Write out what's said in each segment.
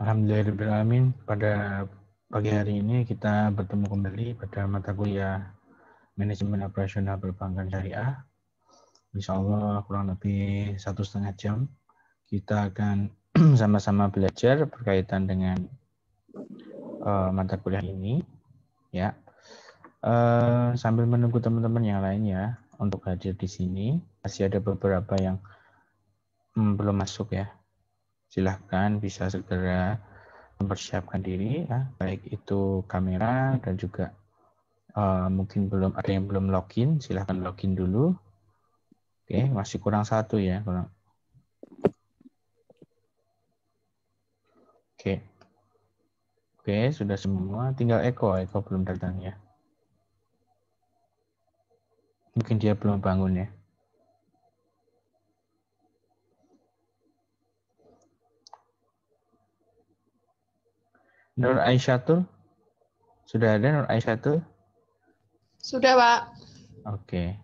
Alhamdulillahirrahmanirrahim. Pada pagi hari ini kita bertemu kembali pada mata kuliah Manajemen Operasional Perbankan Syariah. Insya Allah kurang lebih 1,5 jam kita akan sama-sama belajar berkaitan dengan mata kuliah ini. Ya, sambil menunggu teman-teman yang lainnya untuk hadir di sini, masih ada beberapa yang belum masuk ya. Silahkan bisa segera mempersiapkan diri, ya, baik itu kamera dan juga mungkin belum ada yang belum login, silahkan login dulu. Oke, masih kurang satu ya. Oke, sudah semua. Tinggal Eko belum datang ya. Mungkin dia belum bangun ya. Nur Aisyatul, sudah ada Nur Aisyatul? Sudah, Pak. Oke.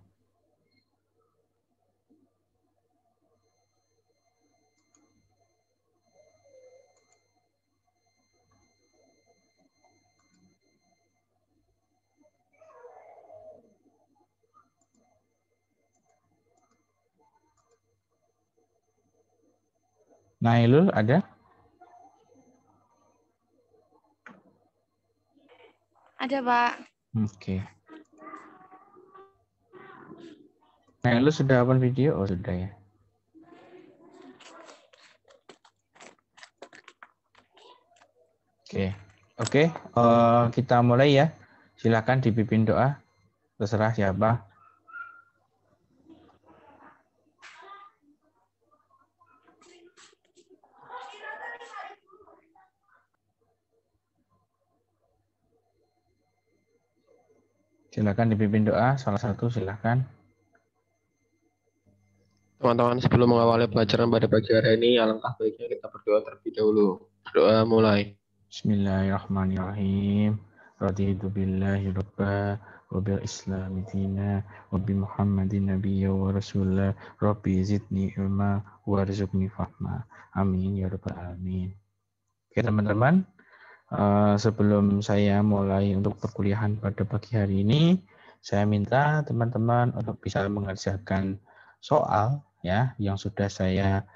Nailul ada? Ada, Pak. Oke. Nailul sudah open video? Oh, sudah ya. Oke. Oke, kita mulai ya. Silakan dipimpin doa. Terserah siapa. Silakan dipimpin doa, salah satu silakan. Teman-teman, sebelum mengawali pelajaran pada pagi hari ini, alangkah baiknya kita berdoa terlebih dahulu. Doa mulai. Bismillahirrahmanirrahim. Raditu billahi rabba wa bil islami dina wa bi Muhammadin nabiyya wa rasulah. Rabbi zidni ilma warzuqni fahma. Amin ya rabbal alamin. Oke teman-teman, sebelum saya mulai untuk perkuliahan pada pagi hari ini, saya minta teman-teman untuk bisa mengerjakan soal ya yang sudah saya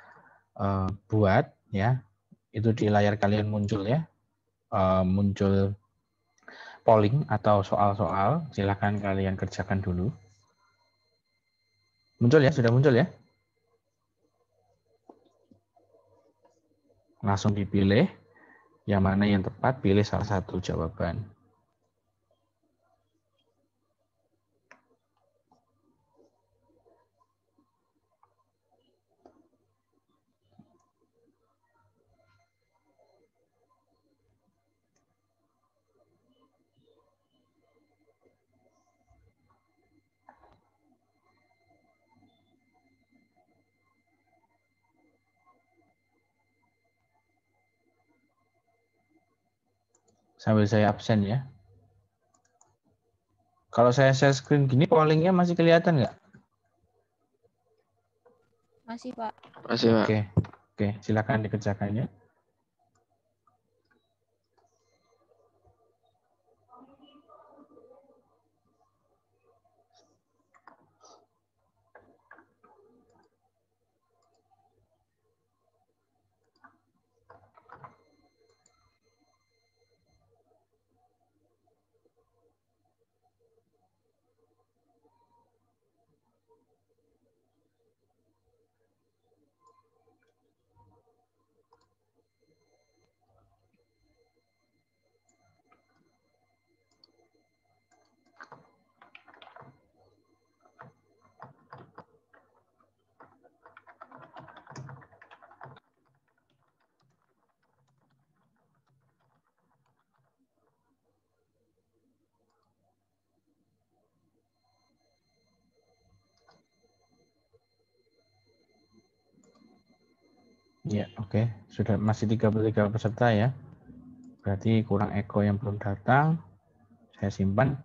buat ya. Itu di layar kalian muncul ya. Muncul polling atau soal-soal, silahkan kalian kerjakan dulu. Muncul ya, sudah muncul ya. Langsung dipilih, yang mana yang tepat, pilih salah satu jawaban. Sambil saya absen ya. Kalau saya share screen gini, pollingnya masih kelihatan nggak? Masih, Pak. Masih, Pak. Oke, silakan dikerjakan ya. Ya, oke. Sudah masih 33 peserta ya. Berarti kurang Eko yang belum datang. Saya simpan.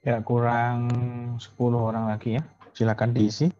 Ya, kurang 10 orang lagi ya. Silakan diisi.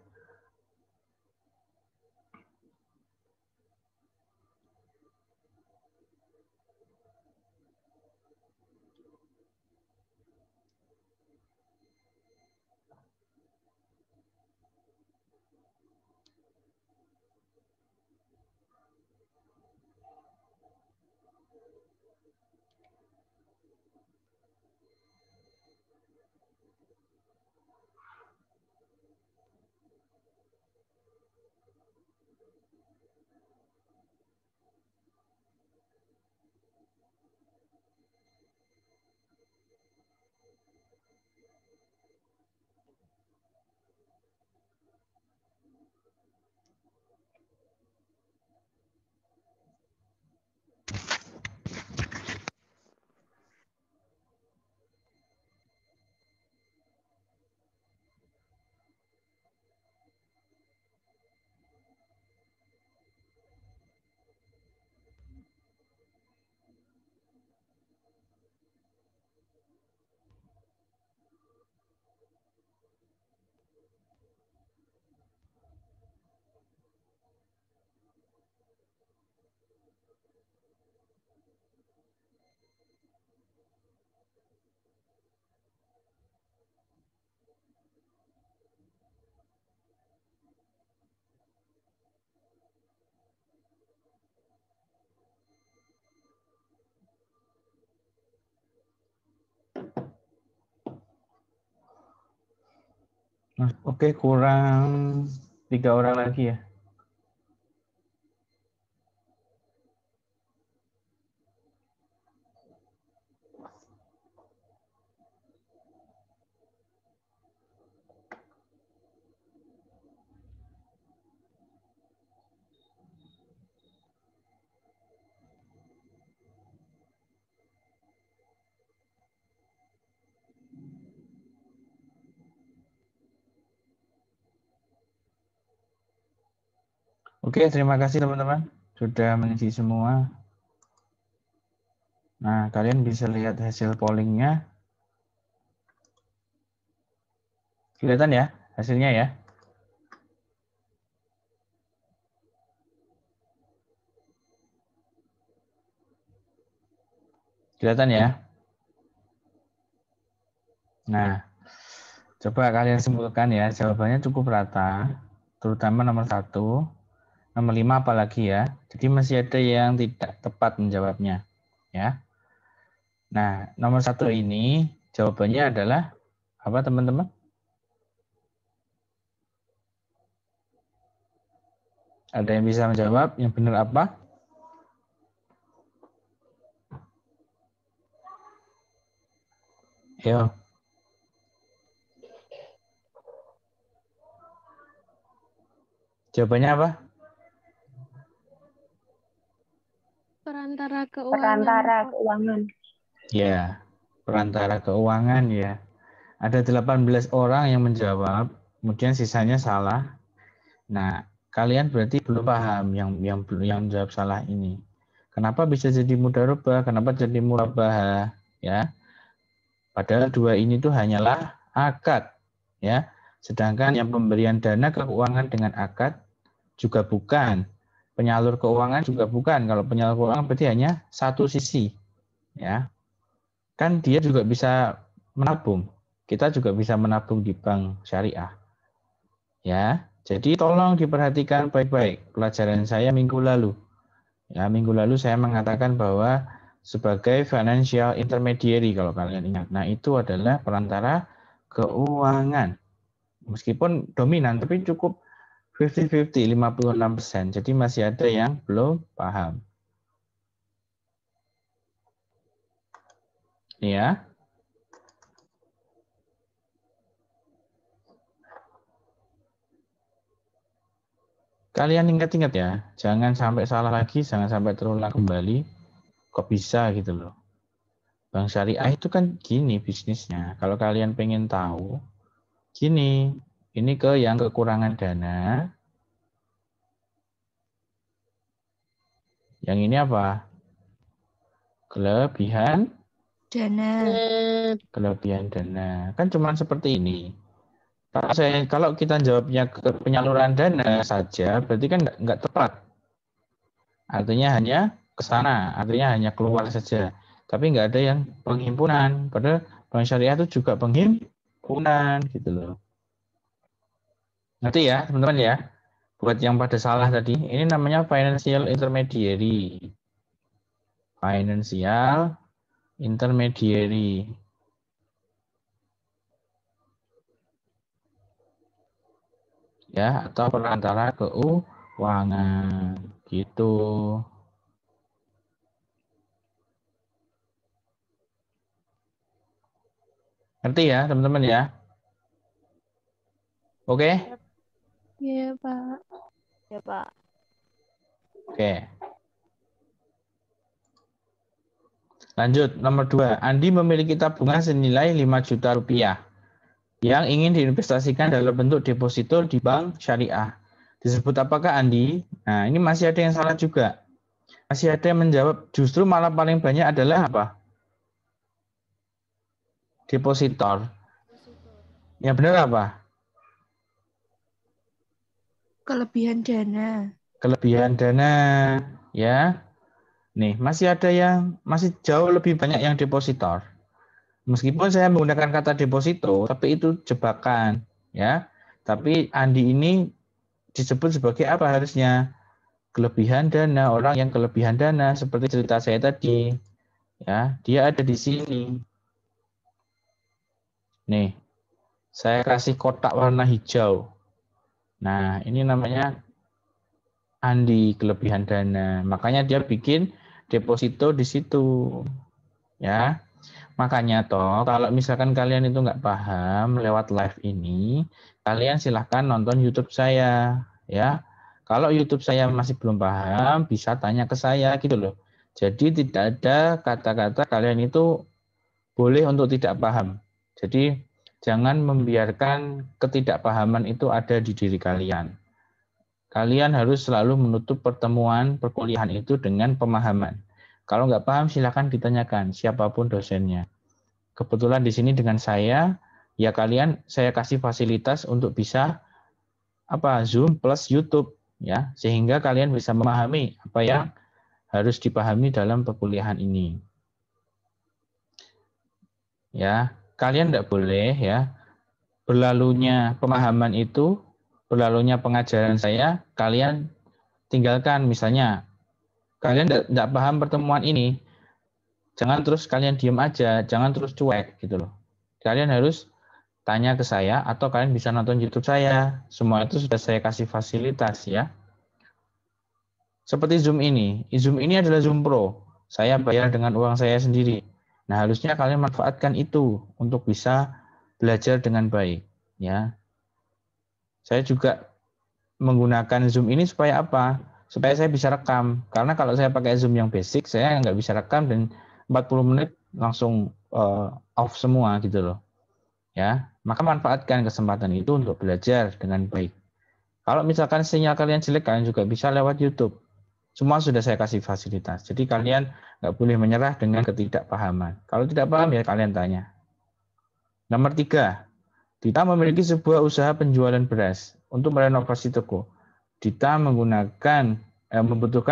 Nah, oke, kurang 3 orang lagi ya. Oke, terima kasih teman-teman sudah mengisi semua. Nah, kalian bisa lihat hasil pollingnya. Kelihatan ya hasilnya ya? Kelihatan ya? Nah, coba kalian simpulkan ya, jawabannya cukup rata, terutama nomor 1, nomor 5 apalagi ya. Jadi masih ada yang tidak tepat menjawabnya. Ya. Nah, nomor 1 ini jawabannya adalah apa teman-teman? Ada yang bisa menjawab? Yang benar apa? Ayo. Jawabannya apa? Perantara keuangan. Perantara keuangan. Ya, perantara keuangan ya. Ada 18 orang yang menjawab, kemudian sisanya salah. Nah, kalian berarti belum paham yang jawab salah ini. Kenapa bisa jadi mudharabah? Kenapa jadi murabahah? Ya, padahal dua ini tuh hanyalah akad, ya. Sedangkan yang pemberian dana keuangan dengan akad juga bukan. Penyalur keuangan juga bukan. Kalau penyalur keuangan berarti hanya satu sisi, ya. Kan dia juga bisa menabung. Kita juga bisa menabung di bank syariah. Ya, jadi tolong diperhatikan baik-baik pelajaran saya minggu lalu. Ya, minggu lalu saya mengatakan bahwa sebagai financial intermediary kalau kalian ingat. Nah, itu adalah perantara keuangan. Meskipun dominan tapi cukup 50-50, 56%. Jadi masih ada yang belum paham. Ya. Kalian ingat-ingat ya, jangan sampai salah lagi, jangan sampai terulang kembali. Kok bisa gitu loh. Bank syariah itu kan gini bisnisnya. Kalau kalian pengen tahu, gini, ini ke yang kekurangan dana. Yang ini apa? Kelebihan dana. Kan cuma seperti ini. Kalau kita jawabnya ke penyaluran dana saja, berarti kan nggak tepat. Artinya hanya ke sana, artinya hanya keluar saja. Tapi nggak ada yang penghimpunan. Padahal bank syariah itu juga penghimpunan gitu loh. Ngerti ya teman-teman ya? Buat yang pada salah tadi, ini namanya financial intermediary. Financial intermediary. Ya, atau perantara keuangan gitu. Ngerti ya, teman-teman ya? Oke? Iya, Pak. Ya, Pak. Oke. Lanjut, nomor 2. Andi memiliki tabungan senilai 5 juta rupiah yang ingin diinvestasikan dalam bentuk deposito di bank syariah. Disebut apakah Andi? Nah, ini masih ada yang salah juga. Masih ada yang menjawab justru malah paling banyak adalah apa? Depositor. Yang benar apa? Kelebihan dana. Kelebihan dana, ya. Nih, masih ada yang masih jauh lebih banyak yang depositor. Meskipun saya menggunakan kata deposito, tapi itu jebakan, ya. Tapi Andi ini disebut sebagai apa harusnya? Kelebihan dana, orang yang kelebihan dana seperti cerita saya tadi. Ya, dia ada di sini. Nih, saya kasih kotak warna hijau. Nah, ini namanya Andi kelebihan dana. Makanya dia bikin deposito di situ. Ya. Makanya toh kalau misalkan kalian itu nggak paham lewat live ini, kalian silahkan nonton YouTube saya, ya. Kalau YouTube saya masih belum paham, bisa tanya ke saya gitu loh. Jadi tidak ada kata-kata kalian itu boleh untuk tidak paham. Jadi jangan membiarkan ketidakpahaman itu ada di diri kalian. Kalian harus selalu menutup pertemuan perkuliahan itu dengan pemahaman. Kalau nggak paham, silakan ditanyakan siapapun dosennya. Kebetulan di sini dengan saya, ya kalian saya kasih fasilitas untuk bisa Zoom plus YouTube, ya, sehingga kalian bisa memahami apa yang harus dipahami dalam perkuliahan ini. Ya, kalian tidak boleh ya berlalunya pemahaman itu, berlalunya pengajaran saya, kalian tinggalkan. Misalnya, kalian tidak paham pertemuan ini, jangan terus kalian diam aja, jangan terus cuek gitu loh. Kalian harus tanya ke saya atau kalian bisa nonton YouTube saya. Semua itu sudah saya kasih fasilitas ya. Seperti Zoom ini. Zoom ini adalah Zoom Pro. Saya bayar dengan uang saya sendiri. Nah, harusnya kalian manfaatkan itu untuk bisa belajar dengan baik ya. Saya juga menggunakan Zoom ini supaya apa? Supaya saya bisa rekam. Karena kalau saya pakai Zoom yang basic, saya nggak bisa rekam dan 40 menit langsung off semua gitu loh. Ya, maka manfaatkan kesempatan itu untuk belajar dengan baik. Kalau misalkan sinyal kalian jelek, kalian juga bisa lewat YouTube. Semua sudah saya kasih fasilitas. Jadi kalian nggak boleh menyerah dengan ketidakpahaman. Kalau tidak paham ya kalian tanya. Nomor 3, Dita memiliki sebuah usaha penjualan beras untuk merenovasi toko. Dita membutuhkan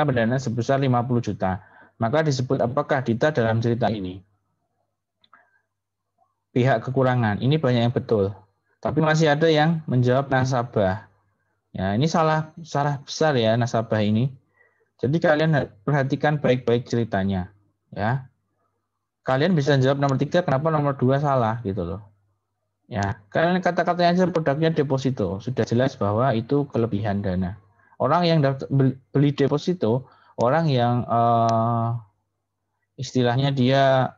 pendanaan sebesar 50 juta. Maka disebut apakah Dita dalam cerita ini? Pihak kekurangan. Ini banyak yang betul. Tapi masih ada yang menjawab nasabah. Ya, ini salah besar ya nasabah ini. Jadi kalian perhatikan baik-baik ceritanya. Ya. Kalian bisa jawab nomor 3, kenapa nomor 2 salah gitu loh. Ya, kalian kata-katanya aja produknya deposito. Sudah jelas bahwa itu kelebihan dana. Orang yang beli deposito, orang yang istilahnya dia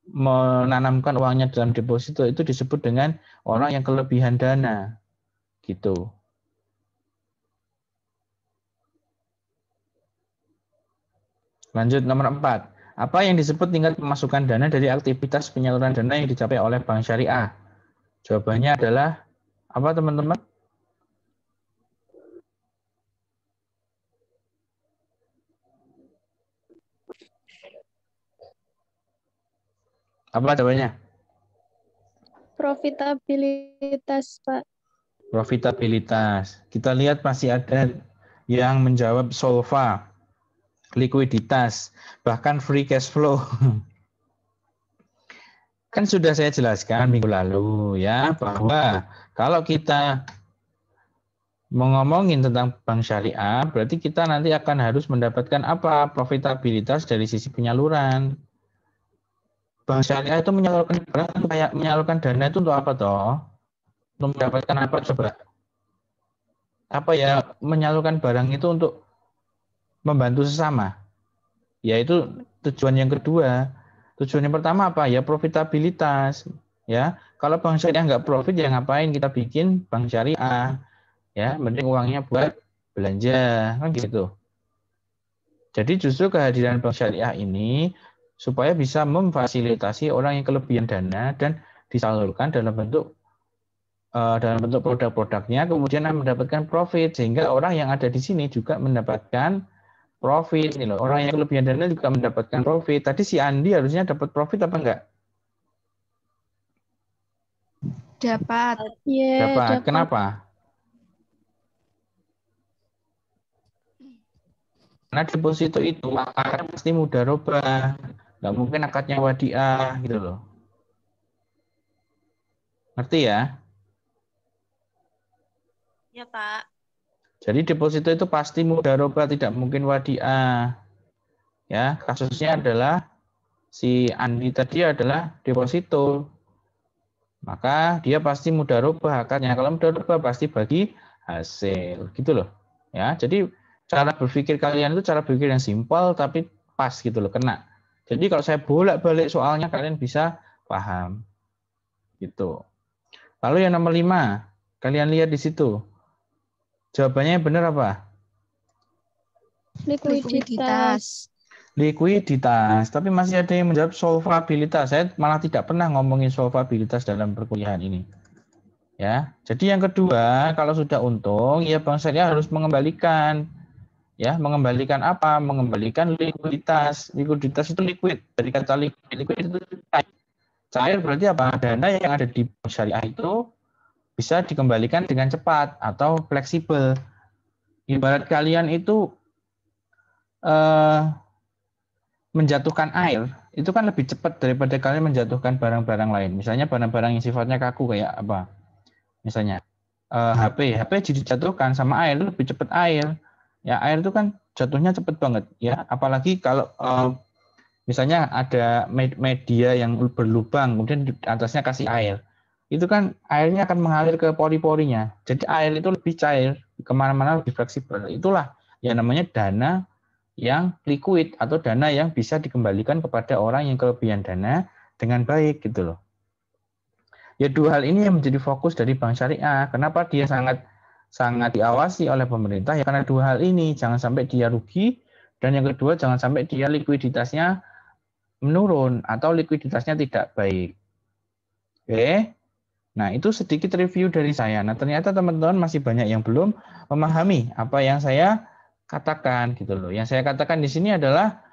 menanamkan uangnya dalam deposito itu disebut dengan orang yang kelebihan dana. Gitu. Lanjut nomor 4. Apa yang disebut tingkat pemasukan dana dari aktivitas penyaluran dana yang dicapai oleh Bank Syariah? Jawabannya adalah apa teman-teman? Apa jawabannya? Profitabilitas, Pak. Profitabilitas. Kita lihat masih ada yang menjawab solva, likuiditas, bahkan free cash flow. Kan sudah saya jelaskan minggu lalu ya bahwa kalau kita mau ngomongin tentang bank syariah, berarti kita nanti akan harus mendapatkan apa? Profitabilitas dari sisi penyaluran. Bank syariah itu menyalurkan dana itu untuk apa toh? Untuk mendapatkan apa coba? Apa ya? Menyalurkan barang itu untuk membantu sesama. Yaitu tujuan yang kedua. Tujuan yang pertama apa? Ya profitabilitas. Ya, kalau bank syariah nggak profit ya ngapain kita bikin bank syariah? Ya, mending uangnya buat belanja kan gitu. Jadi justru kehadiran bank syariah ini supaya bisa memfasilitasi orang yang kelebihan dana dan disalurkan dalam bentuk produk-produknya, kemudian mendapatkan profit sehingga orang yang ada di sini juga mendapatkan profit. Ini loh, orang yang kelebihan dana juga mendapatkan profit. Tadi si Andi harusnya dapat profit apa enggak? Dapat. Dapat. Kenapa? Karena deposito itu akadnya pasti mudharabah, nggak mungkin akadnya wadiah gitu loh. Ngerti ya? Ya, Pak. Jadi deposito itu pasti mudharabah, tidak mungkin wadiah. Ya, kasusnya adalah si Andi tadi adalah deposito. Maka dia pasti mudharabah akadnya. Kalau mudharabah pasti bagi hasil, gitu loh. Ya, jadi cara berpikir kalian itu cara berpikir yang simpel tapi pas gitu loh, kena. Jadi kalau saya bolak-balik soalnya kalian bisa paham. Gitu. Lalu yang nomor 5, kalian lihat di situ. Jawabannya yang benar apa? Likuiditas. Likuiditas. Tapi masih ada yang menjawab solvabilitas. Saya malah tidak pernah ngomongin solvabilitas dalam perkuliahan ini. Ya, jadi yang kedua, kalau sudah untung, ya bank syariah harus mengembalikan. Ya, mengembalikan apa? Mengembalikan likuiditas. Likuiditas itu liquid. Dari kata liquid, liquid itu cair. Cair berarti apa? Dana yang ada di bank syariah itu bisa dikembalikan dengan cepat atau fleksibel. Ibarat kalian itu eh, menjatuhkan air, itu kan lebih cepat daripada kalian menjatuhkan barang-barang lain. Misalnya barang-barang yang sifatnya kaku kayak apa? Misalnya HP dijatuhkan sama air itu lebih cepat air. Ya air itu kan jatuhnya cepat banget ya. Apalagi kalau misalnya ada media yang berlubang, kemudian di atasnya kasih air. Itu kan airnya akan mengalir ke pori-porinya. Jadi air itu lebih cair, kemana-mana lebih fleksibel. Itulah yang namanya dana yang liquid atau dana yang bisa dikembalikan kepada orang yang kelebihan dana dengan baik gitu loh. Ya dua hal ini yang menjadi fokus dari Bank Syariah. Kenapa dia sangat diawasi oleh pemerintah? Ya karena dua hal ini, jangan sampai dia rugi, dan yang kedua jangan sampai dia likuiditasnya menurun atau likuiditasnya tidak baik. Oke. Nah, itu sedikit review dari saya. Nah, ternyata teman-teman masih banyak yang belum memahami apa yang saya katakan gitu loh. Yang saya katakan di sini adalah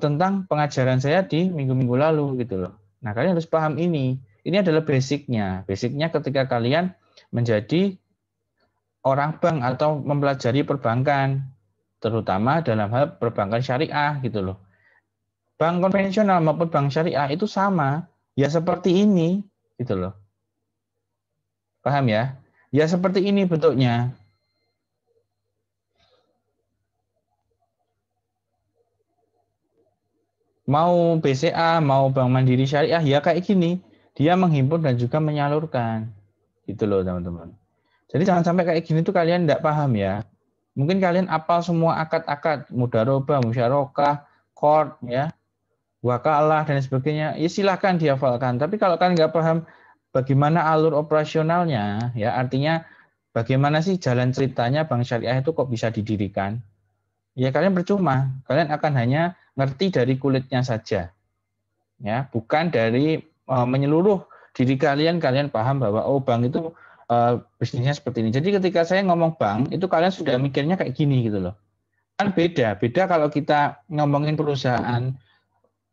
tentang pengajaran saya di minggu-minggu lalu gitu loh. Nah, kalian harus paham ini. Ini adalah basicnya. Basicnya ketika kalian menjadi orang bank atau mempelajari perbankan, terutama dalam hal perbankan syariah gitu loh. Bank konvensional maupun bank syariah itu sama, ya seperti ini gitu loh. Paham ya? Ya seperti ini bentuknya. Mau BCA, mau Bank Mandiri Syariah, ya kayak gini. Dia menghimpun dan juga menyalurkan. Gitu loh teman-teman. Jadi jangan sampai kayak gini tuh kalian tidak paham ya. Mungkin kalian apal semua akad-akad, mudharabah, musyarakah, qard, ya, wakalah dan sebagainya. Ya silahkan dihafalkan. Tapi kalau kalian nggak paham bagaimana alur operasionalnya, ya artinya bagaimana sih jalan ceritanya bank syariah itu kok bisa didirikan? Ya kalian percuma. Kalian akan hanya ngerti dari kulitnya saja, ya, bukan dari menyeluruh diri kalian. Kalian paham bahwa oh bank itu bisnisnya seperti ini. Jadi ketika saya ngomong bank itu kalian sudah mikirnya kayak gini gitu loh. Kan beda kalau kita ngomongin perusahaan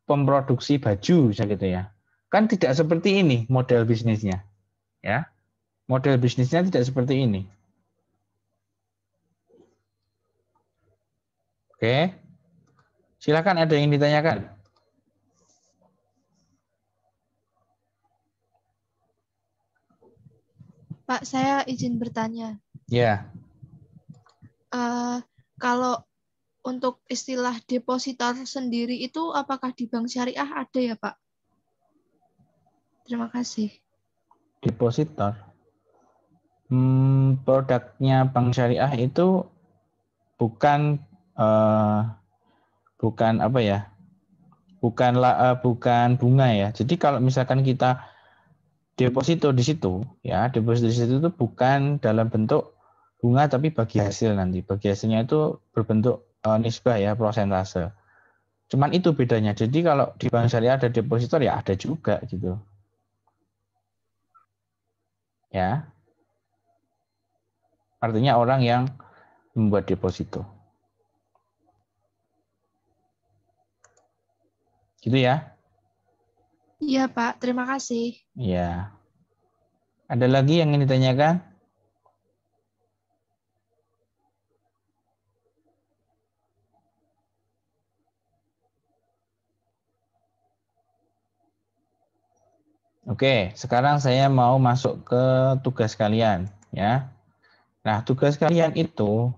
pemproduksi baju gitu ya. Kan tidak seperti ini model bisnisnya, ya. Model bisnisnya tidak seperti ini. Oke. Silakan ada yang ditanyakan. Pak, saya izin bertanya. Ya. Kalau untuk istilah depositor sendiri itu apakah di bank syariah ada ya, Pak? Terima kasih. Depositor. Produknya bank syariah itu bukan bukan apa ya? Bukan bunga ya. Jadi kalau misalkan kita deposito di situ, ya, deposito di situ itu bukan dalam bentuk bunga tapi bagi hasil nanti. Bagi hasilnya itu berbentuk nisbah ya, prosentase. Cuman itu bedanya. Jadi kalau di bank syariah ada depositor ya ada juga gitu. Ya. Artinya orang yang membuat deposito. Gitu ya. Iya, Pak. Terima kasih. Ya. Ada lagi yang ingin ditanyakan? Oke, sekarang saya mau masuk ke tugas kalian, ya. Nah, tugas kalian itu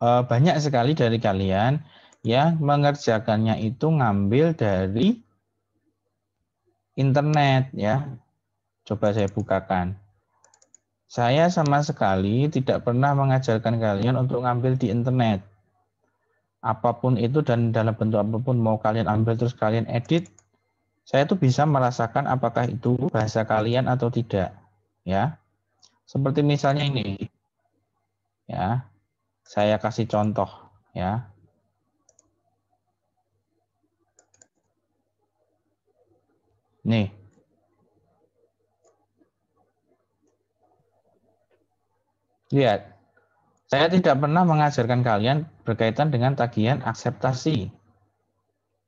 banyak sekali dari kalian yang mengerjakannya itu ngambil dari internet, ya. Coba saya bukakan. Saya sama sekali tidak pernah mengajarkan kalian untuk ngambil di internet. Apapun itu dan dalam bentuk apapun mau kalian ambil terus kalian edit, saya tuh bisa merasakan apakah itu bahasa kalian atau tidak, ya. Seperti misalnya ini, ya. Saya kasih contoh, ya. Nih. Lihat, saya tidak pernah mengajarkan kalian berkaitan dengan tagihan akseptasi.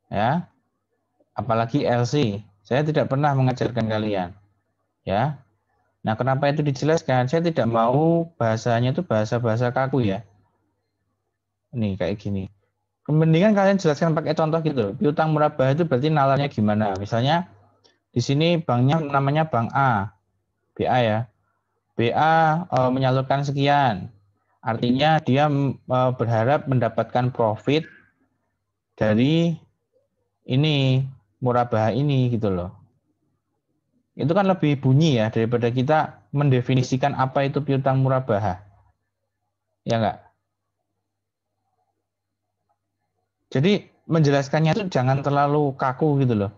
Ya, apalagi LC. Saya tidak pernah mengajarkan kalian. Ya. Nah, kenapa itu dijelaskan? Saya tidak mau bahasanya itu bahasa-bahasa kaku ya. Nih, kayak gini. Mendingan kalian jelaskan pakai contoh gitu. Piutang murabah itu berarti nalarnya gimana? Misalnya di sini banknya namanya Bank A, BA ya. BA menyalurkan sekian. Artinya dia berharap mendapatkan profit dari ini murabah ini gitu loh. Itu kan lebih bunyi ya daripada kita mendefinisikan apa itu piutang murabah. Ya enggak? Jadi menjelaskannya itu jangan terlalu kaku gitu loh.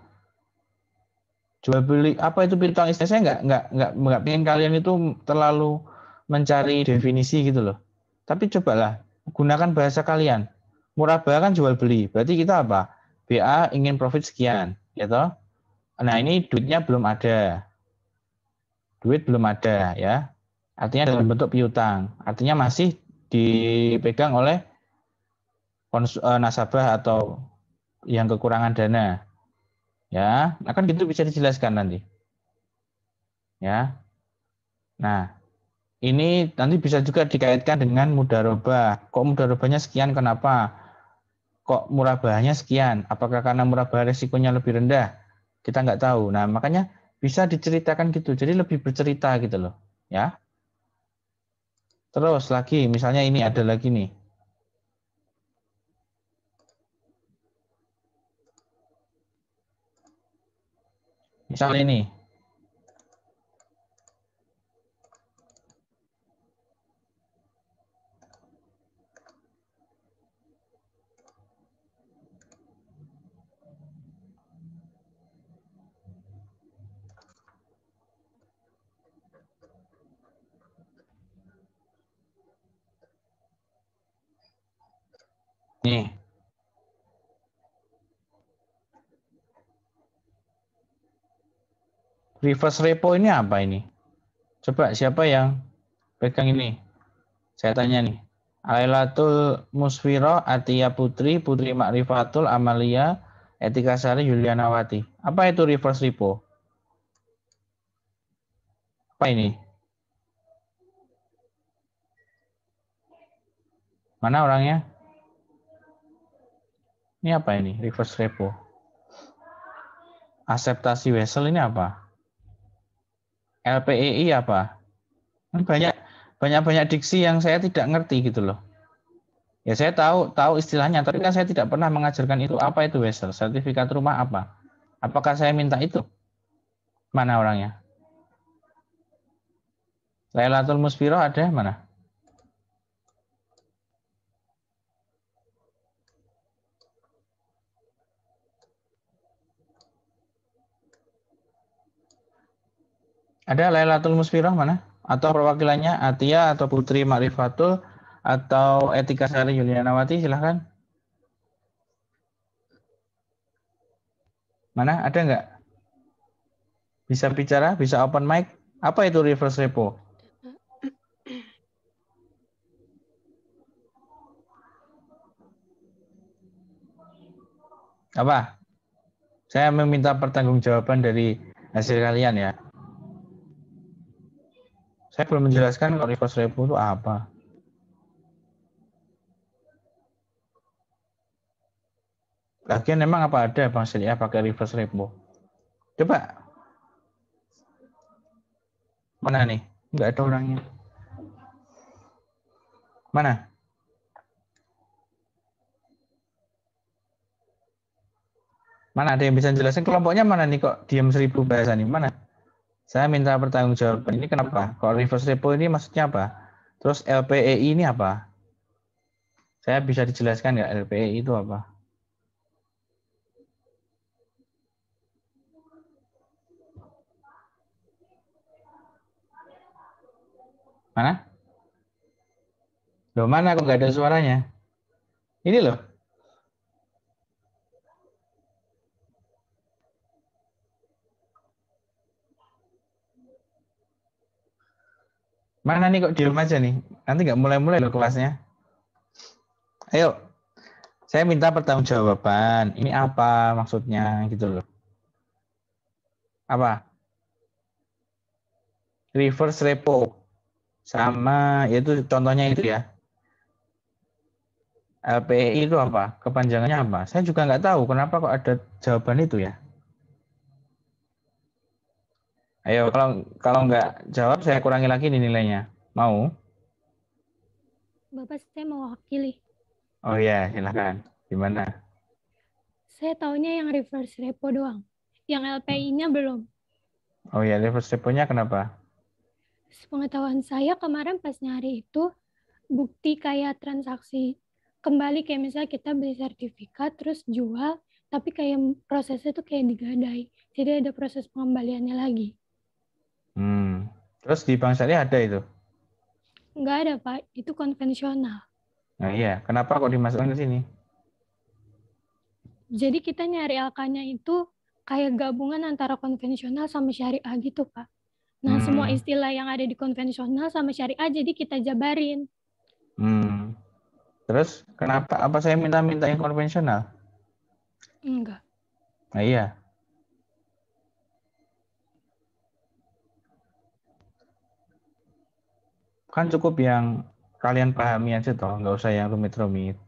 Jual beli apa itu piutang, istilah saya nggak pengen kalian itu terlalu mencari definisi gitu loh. Tapi cobalah gunakan bahasa kalian. Murabah kan jual beli. Berarti kita apa? BA ingin profit sekian, gitu. Nah, ini duitnya belum ada. Duit belum ada ya. Artinya dalam bentuk piutang. Artinya masih dipegang oleh nasabah atau yang kekurangan dana. Ya, nah kan gitu bisa dijelaskan nanti. Ya. Nah, ini nanti bisa juga dikaitkan dengan mudharabah. Kok mudharabahnya sekian, kenapa? Kok murabahnya sekian? Apakah karena murabah resikonya lebih rendah? Kita nggak tahu. Nah, makanya bisa diceritakan gitu. Jadi lebih bercerita gitu loh. Ya. Terus lagi, misalnya ini ada lagi nih. Misalnya ini. Nih. Reverse repo ini apa ini? Coba siapa yang pegang ini? Saya tanya nih. Ailatul Musfiro, Atia Putri, Putri Makrifatul, Amalia, Etika Sari, Yulianawati. Apa itu reverse repo? Apa ini? Mana orangnya? Ini apa ini? Reverse repo. Akseptasi vessel ini apa? LPEI apa? Banyak banyak diksi yang saya tidak ngerti gitu loh. Ya saya tahu istilahnya, tapi kan saya tidak pernah mengajarkan itu. Apa itu vessel? Sertifikat rumah apa? Apakah saya minta itu? Mana orangnya? Lailatul Musfiro ada mana? Ada Lailatul Musfirah mana? Atau perwakilannya Atia atau Putri Makrifatul atau Etika Sari Yulianawati, silahkan. Mana? Ada nggak? Bisa bicara? Bisa open mic? Apa itu reverse repo? Apa? Saya meminta pertanggungjawaban dari hasil kalian ya. Saya belum menjelaskan kalau reverse repo itu apa. Lagian memang apa ada Bang Selia pakai reverse repo? Coba. Mana nih? Nggak ada orangnya. Mana? Mana ada yang bisa jelasin kelompoknya mana nih kok diam 1000 bahasa nih? Mana? Saya minta pertanggungjawaban. Ini kenapa? Kalau reverse repo ini maksudnya apa? Terus LPEI ini apa? Saya bisa dijelaskan nggak LPEI itu apa? Mana? Loh mana kok nggak ada suaranya? Ini loh. Mana nih kok diem aja nih? Nanti nggak mulai-mulai loh kelasnya. Ayo, saya minta pertanggungjawaban. Ini apa maksudnya gitu loh. Apa? Reverse repo. Sama, yaitu contohnya itu ya. LPI itu apa? Kepanjangannya apa? Saya juga nggak tahu kenapa kok ada jawaban itu ya. Ayo, kalau nggak jawab, saya kurangi lagi nih nilainya. Mau? Bapak, saya mewakili. Oh ya, silakan. Gimana? Saya taunya yang reverse repo doang. Yang LPI-nya belum. Oh ya, reverse repo-nya kenapa? Sepengetahuan saya kemarin pas nyari itu, bukti kayak transaksi kembali, kayak misalnya kita beli sertifikat, terus jual, tapi kayak prosesnya tuh kayak digadai. Jadi ada proses pengembaliannya lagi. Terus di Bank Syariah ada itu? Nggak ada, Pak. Itu konvensional. Nah iya, kenapa kok dimasukkan ke sini? Jadi kita nyari LK-nya itu kayak gabungan antara konvensional sama syariah gitu, Pak. Nah, semua istilah yang ada di konvensional sama syariah jadi kita jabarin. Terus kenapa? Apa saya minta yang konvensional? Enggak. Nah iya. Kan cukup yang kalian pahami aja toh, nggak usah yang rumit-rumit.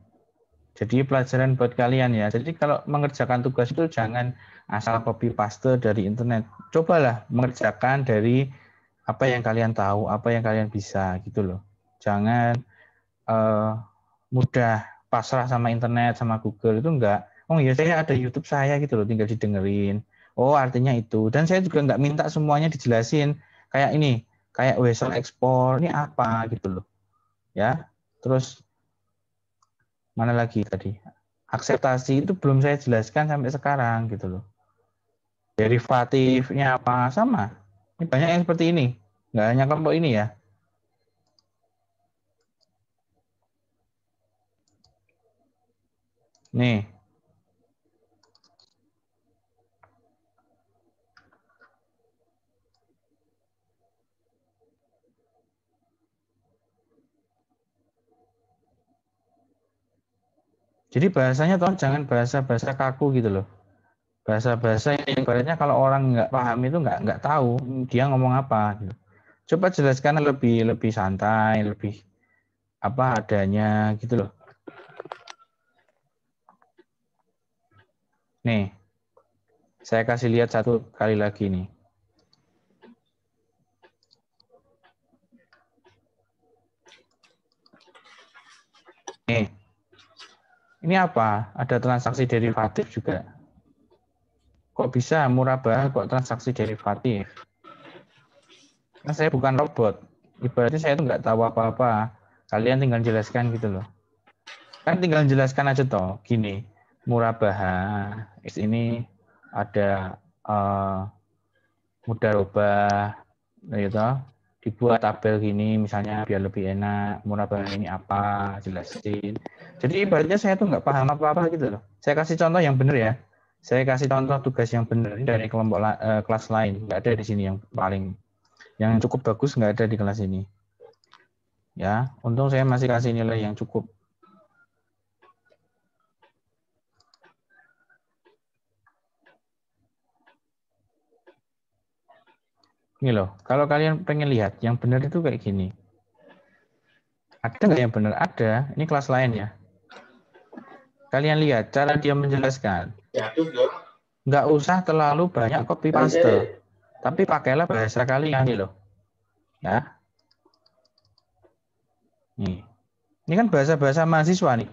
Jadi pelajaran buat kalian ya. Jadi kalau mengerjakan tugas itu jangan asal copy paste dari internet. Cobalah mengerjakan dari apa yang kalian tahu, apa yang kalian bisa gitu loh. Jangan mudah pasrah sama internet, sama Google itu enggak. Oh iya, saya ada YouTube saya gitu loh, tinggal didengerin. Oh artinya itu. Dan saya juga enggak minta semuanya dijelasin. Kayak ini, kayak wesel ekspor ini apa gitu loh. Ya. Terus mana lagi tadi? Akseptasi itu belum saya jelaskan sampai sekarang gitu loh. Derivatifnya apa sama? Ini banyak yang seperti ini. Enggak hanya kelompok ini ya. Nih. Jadi bahasanya toh jangan bahasa-bahasa kaku gitu loh. Bahasa-bahasa yang ibaratnya kalau orang nggak paham itu nggak tahu dia ngomong apa gitu. Coba jelaskan lebih santai, lebih apa adanya gitu loh. Nih, saya kasih lihat satu kali lagi nih. Nih, ini apa? Ada transaksi derivatif juga. Kok bisa murabah kok transaksi derivatif? Kan saya bukan robot. Ibaratnya saya itu nggak tahu apa-apa. Kalian tinggal jelaskan gitu loh. Kan tinggal jelaskan aja toh. Gini, murabah ini ada mudharabah gitu. Dibuat tabel gini misalnya biar lebih enak. Murabah ini apa? Jelasin. Jadi ibaratnya saya tuh nggak paham apa-apa gitu loh. Saya kasih contoh yang benar ya. Saya kasih contoh tugas yang benar dari kelompok kelas lain. Nggak ada di sini yang cukup bagus, nggak ada di kelas ini. Ya, untung saya masih kasih nilai yang cukup. Ini loh, kalau kalian pengen lihat yang benar itu kayak gini. Ada nggak yang benar? Ada. Ini kelas lain ya. Kalian lihat cara dia menjelaskan. Nggak usah terlalu banyak copy paste. Tapi pakailah bahasa kalian nih loh. Ya. Nih. Ini kan bahasa-bahasa mahasiswa nih.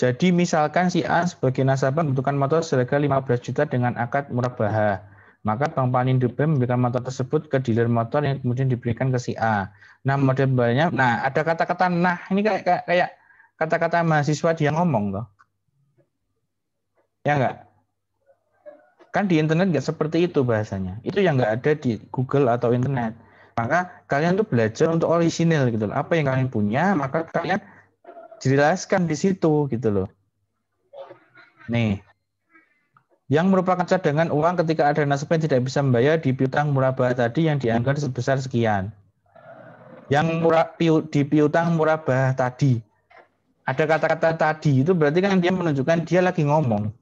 Jadi misalkan si A sebagai nasabah membutuhkan motor seharga 15 juta dengan akad murabahah. Maka Bank Panindo B memberikan motor tersebut ke dealer motor yang kemudian diberikan ke si A. Nah, model banyak. Nah, ada kata-kata nah, ini kayak kata-kata mahasiswa dia ngomong loh. Ya enggak? Kan di internet enggak seperti itu bahasanya. Itu yang enggak ada di Google atau internet. Maka kalian tuh belajar untuk orisinil gitu loh. Apa yang kalian punya, maka kalian jelaskan di situ gitu loh. Nih. Yang merupakan cadangan uang ketika ada nasabah yang tidak bisa membayar di piutang murabah tadi yang dianggarkan sebesar sekian. Yang di piutang murabah tadi. Ada kata-kata tadi itu berarti kan dia menunjukkan dia lagi ngomong.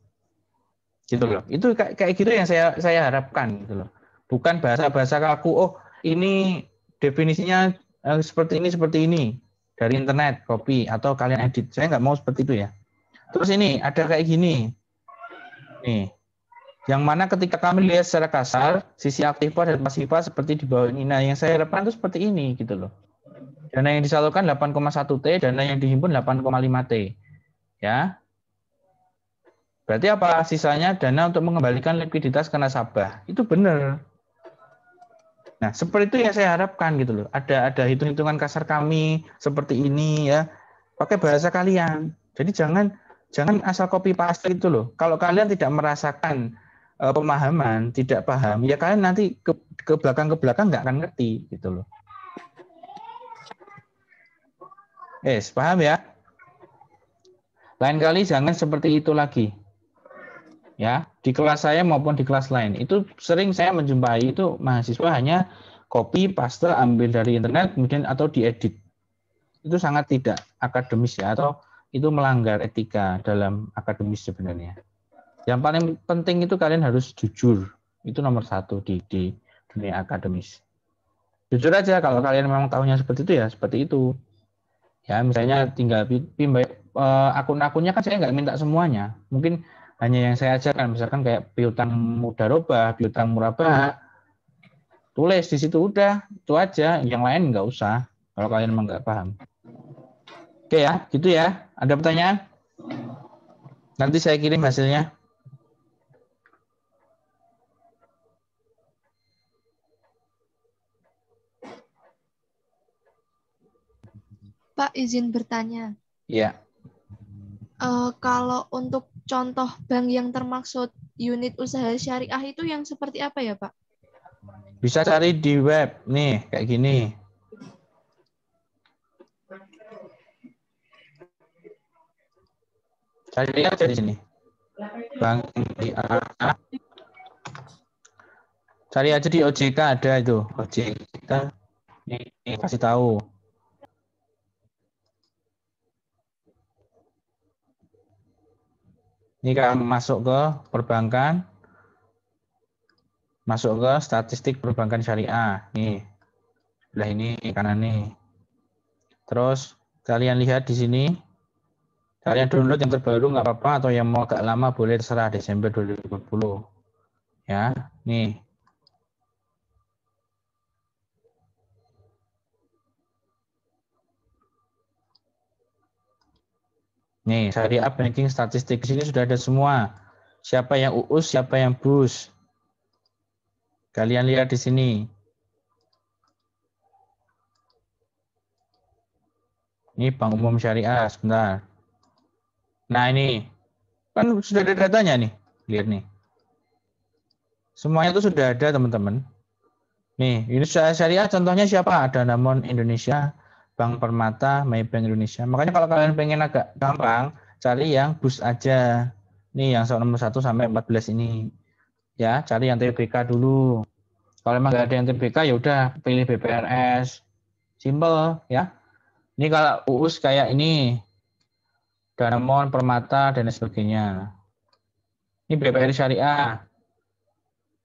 Gitu loh. Itu kayak gitu yang saya harapkan gitu loh. Bukan bahasa-bahasa kaku, oh ini definisinya seperti ini dari internet, copy atau kalian edit. Saya nggak mau seperti itu ya. Terus ini ada kayak gini. Nih. Yang mana ketika kami lihat secara kasar, sisi aktiva dan pasiva seperti di bawah ini. Nah, yang saya harapkan itu seperti ini gitu loh. Dana yang disalurkan 8,1 T, dana yang dihimpun 8,5 T. Ya. Berarti apa? Sisanya dana untuk mengembalikan likuiditas ke nasabah. Itu benar. Nah, seperti itu yang saya harapkan gitu loh. Ada hitung-hitungan kasar kami seperti ini ya. Pakai bahasa kalian. Jadi jangan asal copy paste itu loh. Kalau kalian tidak merasakan pemahaman, tidak paham, ya kalian nanti ke belakang nggak akan ngerti gitu loh. Paham ya? Lain kali jangan seperti itu lagi. Ya, di kelas saya maupun di kelas lain itu sering saya menjumpai itu mahasiswa hanya copy paste ambil dari internet kemudian atau diedit. Itu sangat tidak akademis ya, atau itu melanggar etika dalam akademis sebenarnya. Yang paling penting itu kalian harus jujur. Itu nomor 1 di dunia akademis. Jujur aja, kalau kalian memang tahunya seperti itu ya seperti itu. Ya, misalnya tinggal akun-akunnya kan saya nggak minta semuanya. Mungkin hanya yang saya ajarkan, misalkan kayak piutang mudharabah, piutang murabah. Tulis di situ udah, itu aja. Yang lain nggak usah, kalau kalian memang nggak paham. Oke ya, gitu ya. Ada pertanyaan? Nanti saya kirim hasilnya. Pak, izin bertanya. Iya. Kalau untuk contoh bank yang termaksud unit usaha syariah itu yang seperti apa ya, Pak? Bisa cari di web. Nih, kayak gini. Cari aja di sini. Bank Syariah. Cari aja di OJK ada itu. OJK. Nih, kasih tahu. Ini kan masuk ke perbankan. Masuk ke statistik perbankan syariah. Nih. Sebelah ini kanan nih. Terus kalian lihat di sini. Kalian download yang terbaru nggak apa-apa, atau yang mau agak lama boleh, terserah, Desember 2020. Ya, nih. Nih, syariah banking statistik. Di sini sudah ada semua. Siapa yang UUS, siapa yang BUS. Kalian lihat di sini. Ini Bank Umum Syariah, sebentar. Nah, ini. Kan sudah ada datanya nih. Lihat nih. Semuanya itu sudah ada, teman-teman. Nih, ini syariah contohnya siapa? Ada Danamon Indonesia, Bank Permata, Maybank Indonesia. Makanya kalau kalian pengen agak gampang, cari yang BUS aja. Nih, yang nomor 1 sampai 14 ini. Ya, cari yang TBK dulu. Kalau memang nggak ada yang TBK, ya udah pilih BPRS. Simple, ya. Ini kalau UUS kayak ini. Danamon, Permata, dan sebagainya. Ini BPRI Syariah.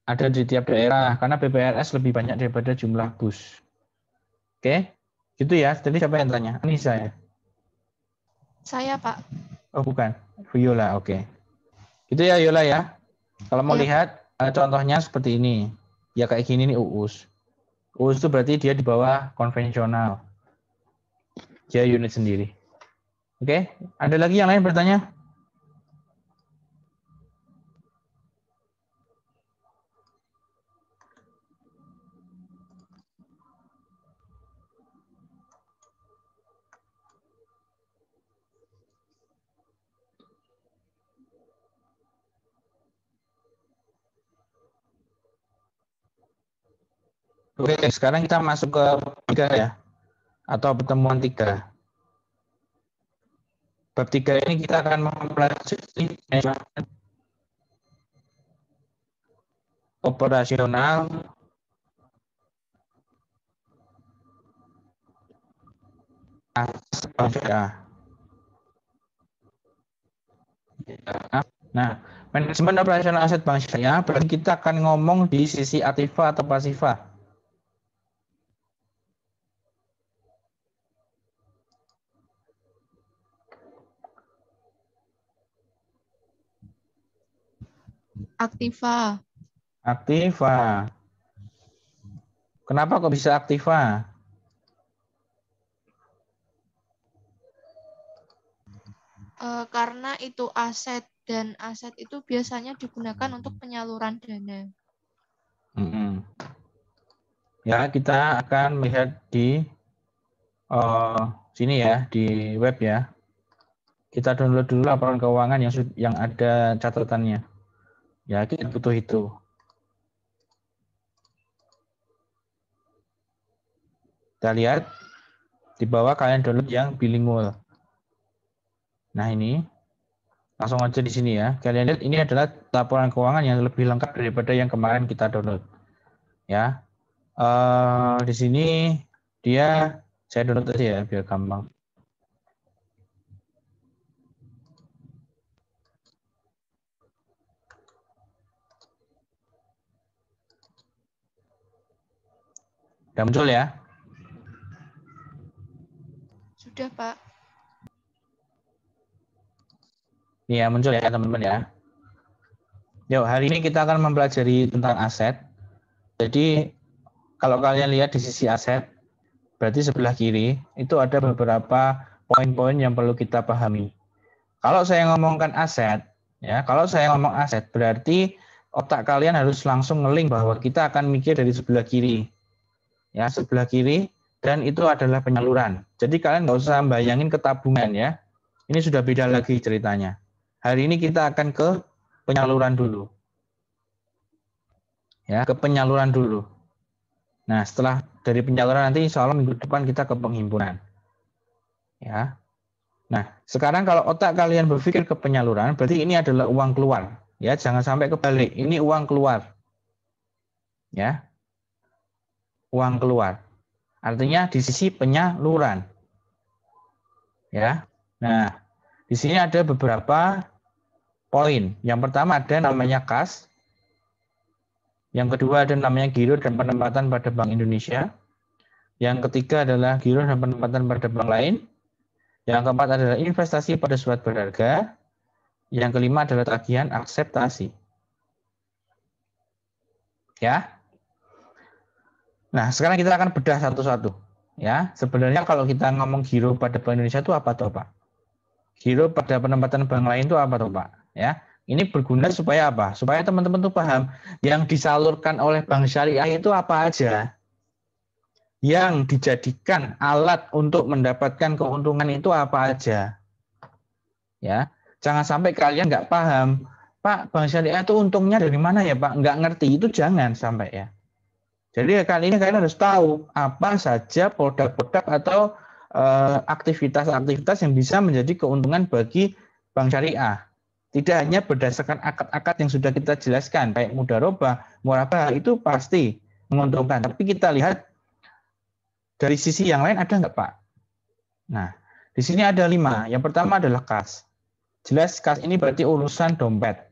Ada di tiap daerah, karena BPRS lebih banyak daripada jumlah BUS. Oke, gitu ya. Tadi siapa yang tanya? Anissa ya? Saya, Pak. Oh, bukan. Viola, oke. Gitu ya, Yola ya. Kalau mau Ya. lihat contohnya seperti ini. Ya kayak gini nih UUS. UUS itu berarti dia di bawah konvensional. Dia unit sendiri. Oke, ada lagi yang lain bertanya? Oke, sekarang kita masuk ke 3 ya. Atau pertemuan 3. Bab 3 ini kita akan mempelajari operasional aset bank syariah. Nah, manajemen operasional aset bank syariah berarti kita akan ngomong di sisi aktiva atau pasiva. Aktiva. Aktiva. Kenapa kok bisa aktiva? Karena itu aset, dan aset itu biasanya digunakan untuk penyaluran dana. Ya, kita akan melihat di sini ya, di web ya. Kita download dulu laporan keuangan yang ada catatannya. Ya, kita butuh itu. Kita lihat di bawah kalian download yang bilingual. Nah, ini langsung aja di sini ya. Kalian lihat ini adalah laporan keuangan yang lebih lengkap daripada yang kemarin kita download. Ya. Di sini saya download aja ya biar gampang. Sudah muncul ya? Sudah, Pak. Ini ya muncul ya teman-teman ya. Yuk, hari ini kita akan mempelajari tentang aset. Jadi kalau kalian lihat di sisi aset, berarti sebelah kiri itu ada beberapa poin-poin yang perlu kita pahami. Kalau saya ngomongkan aset, ya, kalau saya ngomong aset berarti otak kalian harus langsung ngeling bahwa kita akan mikir dari sebelah kiri. Ya, sebelah kiri, dan itu adalah penyaluran. Jadi kalian nggak usah bayangin ke tabungan ya. Ini sudah beda lagi ceritanya. Hari ini kita akan ke penyaluran dulu. Ya, ke penyaluran dulu. Nah, setelah dari penyaluran nanti insya Allah minggu depan kita ke penghimpunan. Ya. Nah, sekarang kalau otak kalian berpikir ke penyaluran, berarti ini adalah uang keluar. Ya, jangan sampai kebalik. Ini uang keluar. Ya. Uang keluar. Artinya di sisi penyaluran. Ya. Nah, di sini ada beberapa poin. Yang pertama ada namanya kas. Yang kedua ada namanya giro dan penempatan pada Bank Indonesia. Yang ketiga adalah giro dan penempatan pada bank lain. Yang keempat adalah investasi pada surat berharga. Yang kelima adalah tagihan akseptasi. Ya. Nah, sekarang kita akan bedah satu-satu. Ya, sebenarnya kalau kita ngomong giro pada Bank Indonesia itu apa toh, Pak? Giro pada penempatan bank lain itu apa toh, Pak? Ya, ini berguna supaya apa? Supaya teman-teman tuh paham yang disalurkan oleh bank syariah itu apa aja. Yang dijadikan alat untuk mendapatkan keuntungan itu apa aja. Ya, jangan sampai kalian nggak paham, Pak, bank syariah itu untungnya dari mana ya, Pak? Nggak ngerti, itu jangan sampai ya. Jadi kali ini kalian harus tahu apa saja produk-produk atau aktivitas-aktivitas yang bisa menjadi keuntungan bagi bank syariah. Tidak hanya berdasarkan akad-akad yang sudah kita jelaskan, kayak mudharabah, murabah, itu pasti menguntungkan. Tapi kita lihat dari sisi yang lain ada nggak, Pak? Nah, di sini ada 5. Yang pertama adalah kas. Jelas kas ini berarti urusan dompet.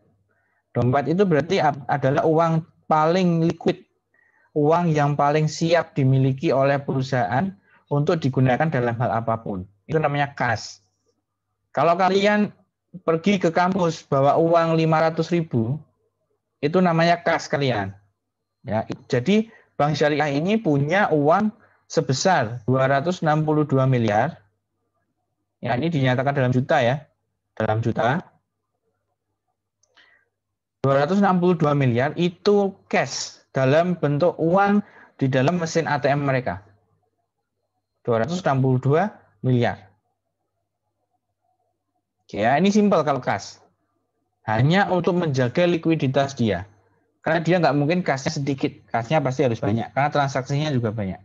Dompet itu berarti adalah uang paling liquid, uang yang paling siap dimiliki oleh perusahaan untuk digunakan dalam hal apapun. Itu namanya kas. Kalau kalian pergi ke kampus bawa uang 500.000, itu namanya kas kalian. Ya, jadi Bank Syariah ini punya uang sebesar 262 miliar. Ya, ini dinyatakan dalam juta ya. Dalam juta. 262 miliar itu cash dalam bentuk uang di dalam mesin ATM mereka. 262 miliar. Ya, ini simpel kalau kas. Hanya untuk menjaga likuiditas dia. Karena dia nggak mungkin kasnya sedikit. Kasnya pasti harus banyak. Karena transaksinya juga banyak.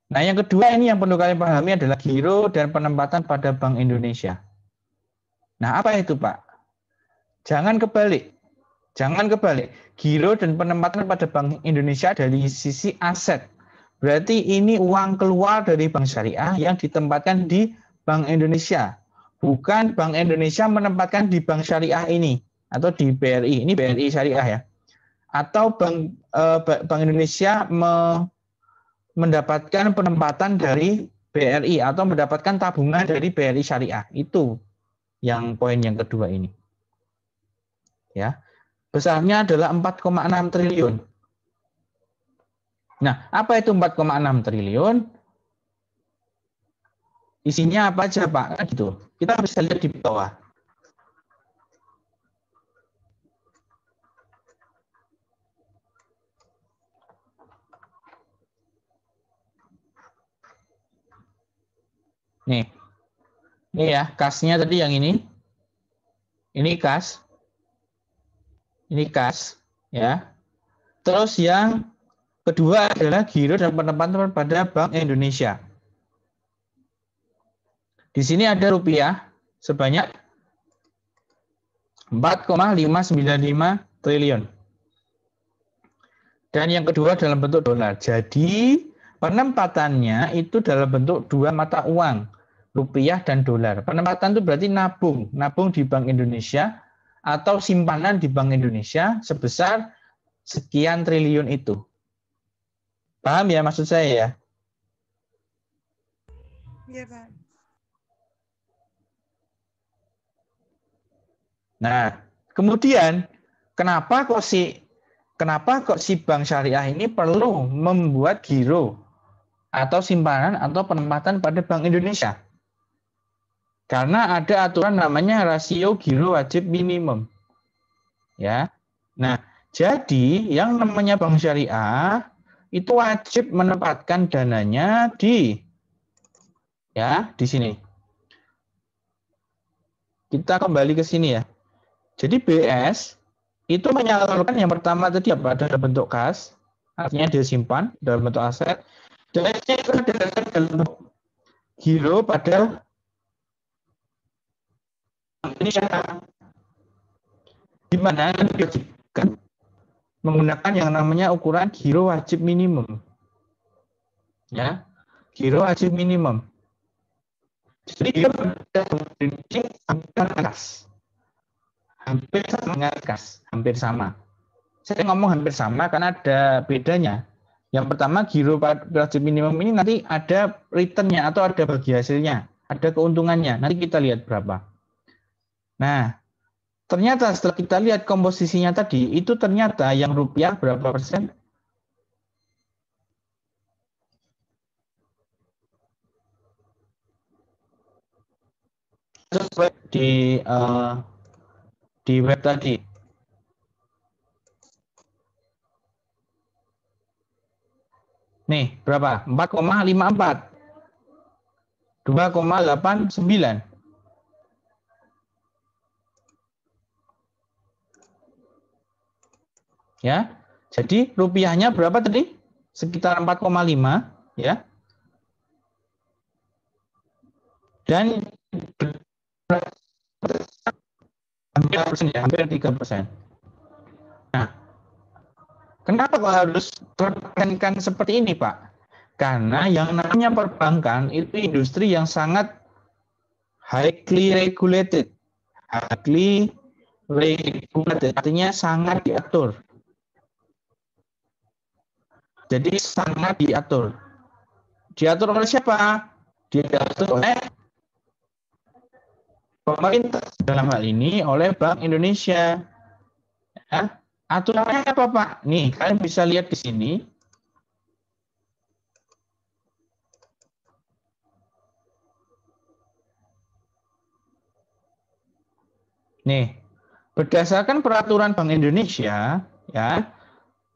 Nah, yang kedua ini yang perlu kalian pahami adalah giro dan penempatan pada Bank Indonesia. Nah, apa itu, Pak? Jangan kebalik. Jangan kebalik. Giro dan penempatan pada Bank Indonesia dari sisi aset. Berarti ini uang keluar dari bank syariah yang ditempatkan di Bank Indonesia. Bukan Bank Indonesia menempatkan di bank syariah ini atau di BRI. Ini BRI syariah ya. Atau Bank Indonesia mendapatkan penempatan dari BRI atau mendapatkan tabungan dari BRI syariah. Itu yang poin yang kedua ini. Ya. Besarnya adalah 4,6 triliun. Nah, apa itu 4,6 triliun? Isinya apa aja, Pak? Kan gitu. Kita bisa lihat di bawah. Nih. Ini ya, kasnya tadi yang ini. Ini kas. Ini kas, ya. Terus yang kedua adalah giro dan penempatan pada Bank Indonesia. Di sini ada rupiah sebanyak 4,595 triliun. Dan yang kedua dalam bentuk dolar. Jadi penempatannya itu dalam bentuk dua mata uang, rupiah dan dolar. Penempatan itu berarti nabung di Bank Indonesia atau simpanan di Bank Indonesia sebesar sekian triliun itu. Paham ya maksud saya ya? Iya, Pak. Nah, kemudian kenapa kok si bank syariah ini perlu membuat giro atau simpanan atau penempatan pada Bank Indonesia? Karena ada aturan namanya rasio giro wajib minimum. Ya. Nah, jadi yang namanya bank syariah itu wajib menempatkan dananya di sini. Kita kembali ke sini ya. Jadi BS itu menyalurkan yang pertama tadi apa? Dalam bentuk kas, artinya dia simpan dalam bentuk aset. Dan itu adalah dalam bentuk giro pada Indonesia, di mana diwajibkan menggunakan yang namanya ukuran giro wajib minimum. Ya, giro wajib minimum. Jadi dia hampir kas. Hampir sama dengan kas, hampir sama. Saya ngomong hampir sama karena ada bedanya. Yang pertama giro wajib minimum ini nanti ada return-nya atau ada bagi hasilnya, ada keuntungannya. Nanti kita lihat berapa. Nah, ternyata setelah kita lihat komposisinya tadi, itu ternyata yang rupiah berapa persen? Sesuai di web tadi. Nih, berapa? 4,54. 2,89. Ya. Jadi rupiahnya berapa tadi? Sekitar 4,5 ya. Dan hampir 3%. Nah, kenapa kok harus perbankan seperti ini, Pak? Karena yang namanya perbankan itu industri yang sangat highly regulated. Highly regulated artinya sangat diatur. Jadi sangat diatur. Diatur oleh siapa? Diatur oleh pemerintah, dalam hal ini oleh Bank Indonesia. Ya. Aturannya apa, Pak? Nih, kalian bisa lihat di sini. Nih, berdasarkan peraturan Bank Indonesia, ya,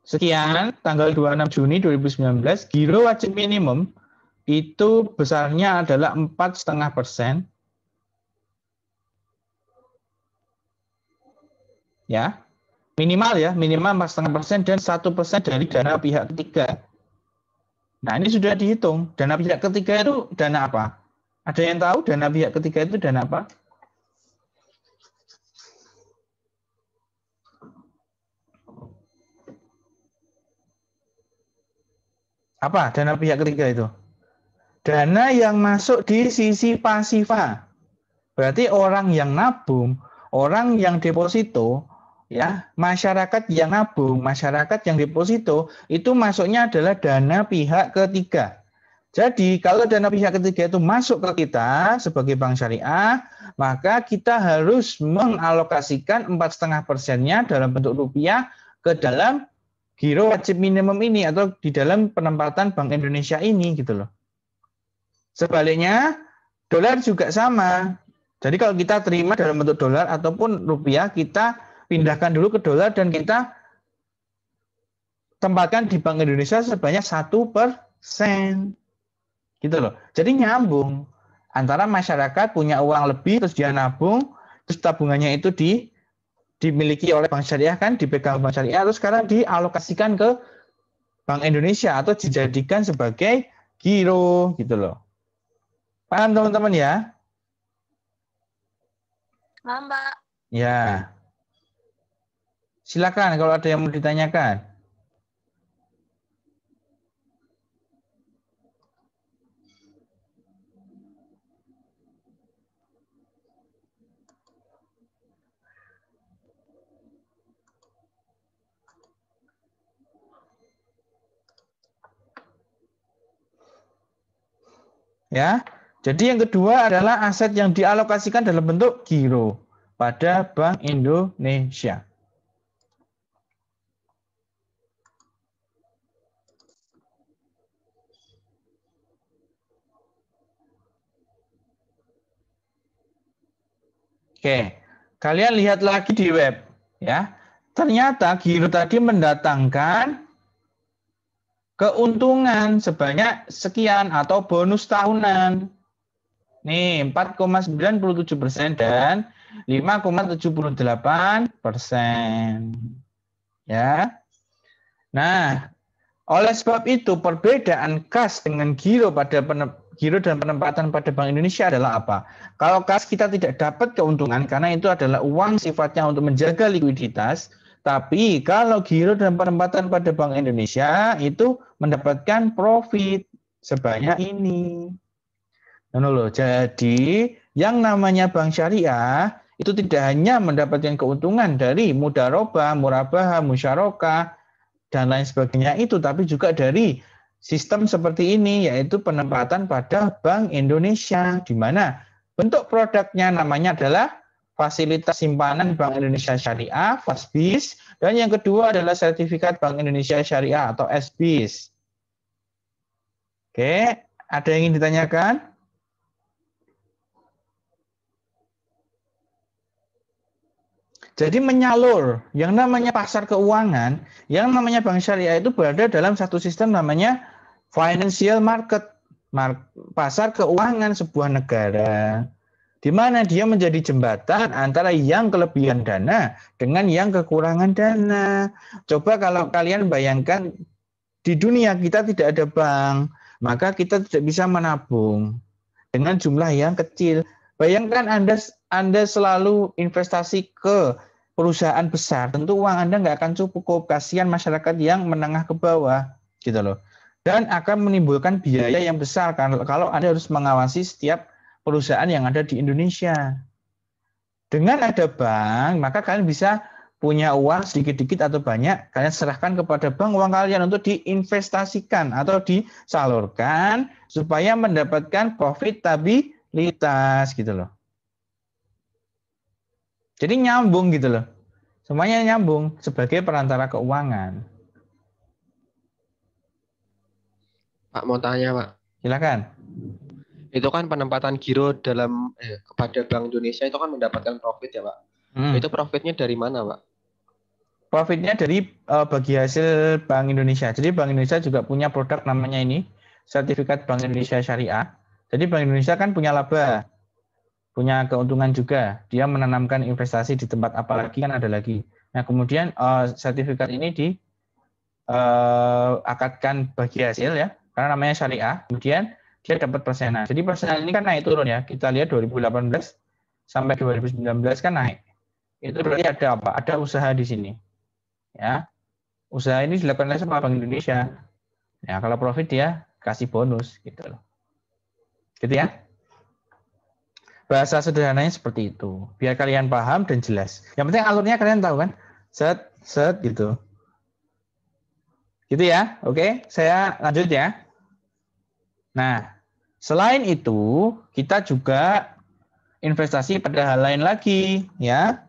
sekian tanggal 26 Juni 2019, giro wajib minimum itu besarnya adalah 4,5%. Ya, minimal 4,5% dan 1% dari dana pihak ketiga. Nah, ini sudah dihitung. Dana pihak ketiga itu dana apa? Ada yang tahu dana pihak ketiga itu dana apa? Apa dana pihak ketiga itu? Dana yang masuk di sisi pasifa. Berarti orang yang nabung, orang yang deposito, ya, masyarakat yang nabung, masyarakat yang deposito, itu masuknya adalah dana pihak ketiga. Jadi kalau dana pihak ketiga itu masuk ke kita sebagai bank syariah, maka kita harus mengalokasikan 4,5%-nya dalam bentuk rupiah ke dalam giro wajib minimum ini atau di dalam penempatan Bank Indonesia ini gitu loh. Sebaliknya, dolar juga sama. Jadi kalau kita terima dalam bentuk dolar ataupun rupiah, kita pindahkan dulu ke dolar dan kita tempatkan di Bank Indonesia sebanyak 1%. Gitu loh. Jadi nyambung antara masyarakat punya uang lebih terus dia nabung, terus tabungannya itu dimiliki oleh bank syariah kan, dipegang bank syariah, terus sekarang dialokasikan ke Bank Indonesia atau dijadikan sebagai giro gitu loh. Paham teman-teman ya? Paham, Pak. Ya. Silakan kalau ada yang mau ditanyakan. Ya. Jadi yang kedua adalah aset yang dialokasikan dalam bentuk giro pada Bank Indonesia. Oke, kalian lihat lagi di web, ya. Ternyata giro tadi mendatangkan keuntungan sebanyak sekian atau bonus tahunan. Nih, 4,97% dan 5,78%. Ya. Nah, oleh sebab itu perbedaan kas dengan giro dan penempatan pada Bank Indonesia adalah apa? Kalau kas kita tidak dapat keuntungan karena itu adalah uang sifatnya untuk menjaga likuiditas, tapi kalau giro dan penempatan pada Bank Indonesia itu mendapatkan profit sebanyak ini. Jadi yang namanya bank syariah itu tidak hanya mendapatkan keuntungan dari mudharabah, murabahah, musyarakah dan lain sebagainya itu, tapi juga dari sistem seperti ini, yaitu penempatan pada Bank Indonesia, di mana bentuk produknya namanya adalah Fasilitas Simpanan Bank Indonesia Syariah, FASBIS, dan yang kedua adalah Sertifikat Bank Indonesia Syariah atau SBIS. Oke, ada yang ingin ditanyakan? Jadi menyalur, yang namanya pasar keuangan, yang namanya bank syariah itu berada dalam satu sistem namanya financial market, pasar keuangan sebuah negara, di mana dia menjadi jembatan antara yang kelebihan dana dengan yang kekurangan dana. Coba kalau kalian bayangkan di dunia kita tidak ada bank, maka kita tidak bisa menabung dengan jumlah yang kecil. Bayangkan Anda selalu investasi ke perusahaan besar, tentu uang Anda nggak akan cukup. Kasihan masyarakat yang menengah ke bawah, gitu loh. Dan akan menimbulkan biaya yang besar kalau Anda harus mengawasi setiap perusahaan yang ada di Indonesia. Dengan ada bank, maka kalian bisa punya uang sedikit-sedikit atau banyak, kalian serahkan kepada bank uang kalian untuk diinvestasikan atau disalurkan supaya mendapatkan profitabilitas gitu loh. Jadi nyambung gitu loh. Semuanya nyambung sebagai perantara keuangan. Pak mau tanya, Pak. Silakan. Itu kan penempatan giro dalam kepada Bank Indonesia itu kan mendapatkan profit ya, Pak. Itu profitnya dari mana, Pak? Profitnya dari bagi hasil Bank Indonesia. Jadi Bank Indonesia juga punya produk namanya ini, Sertifikat Bank Indonesia Syariah. Jadi Bank Indonesia kan punya laba, punya keuntungan juga. Dia menanamkan investasi di tempat apa lagi kan ada lagi. Nah kemudian sertifikat ini diakadkan bagi hasil ya, karena namanya syariah. Kemudian dia dapat persenan. Jadi persenan ini kan naik turun ya. Kita lihat 2018 sampai 2019 kan naik. Itu berarti ada apa? Ada usaha di sini. Ya, usaha ini dilakukan oleh Bank Indonesia. Ya, kalau profit dia kasih bonus gitu loh. Gitu ya. Bahasa sederhananya seperti itu. Biar kalian paham dan jelas. Yang penting alurnya kalian tahu kan? Set, set gitu. Gitu ya. Oke, saya lanjut ya. Nah, selain itu, kita juga investasi pada hal lain lagi, ya.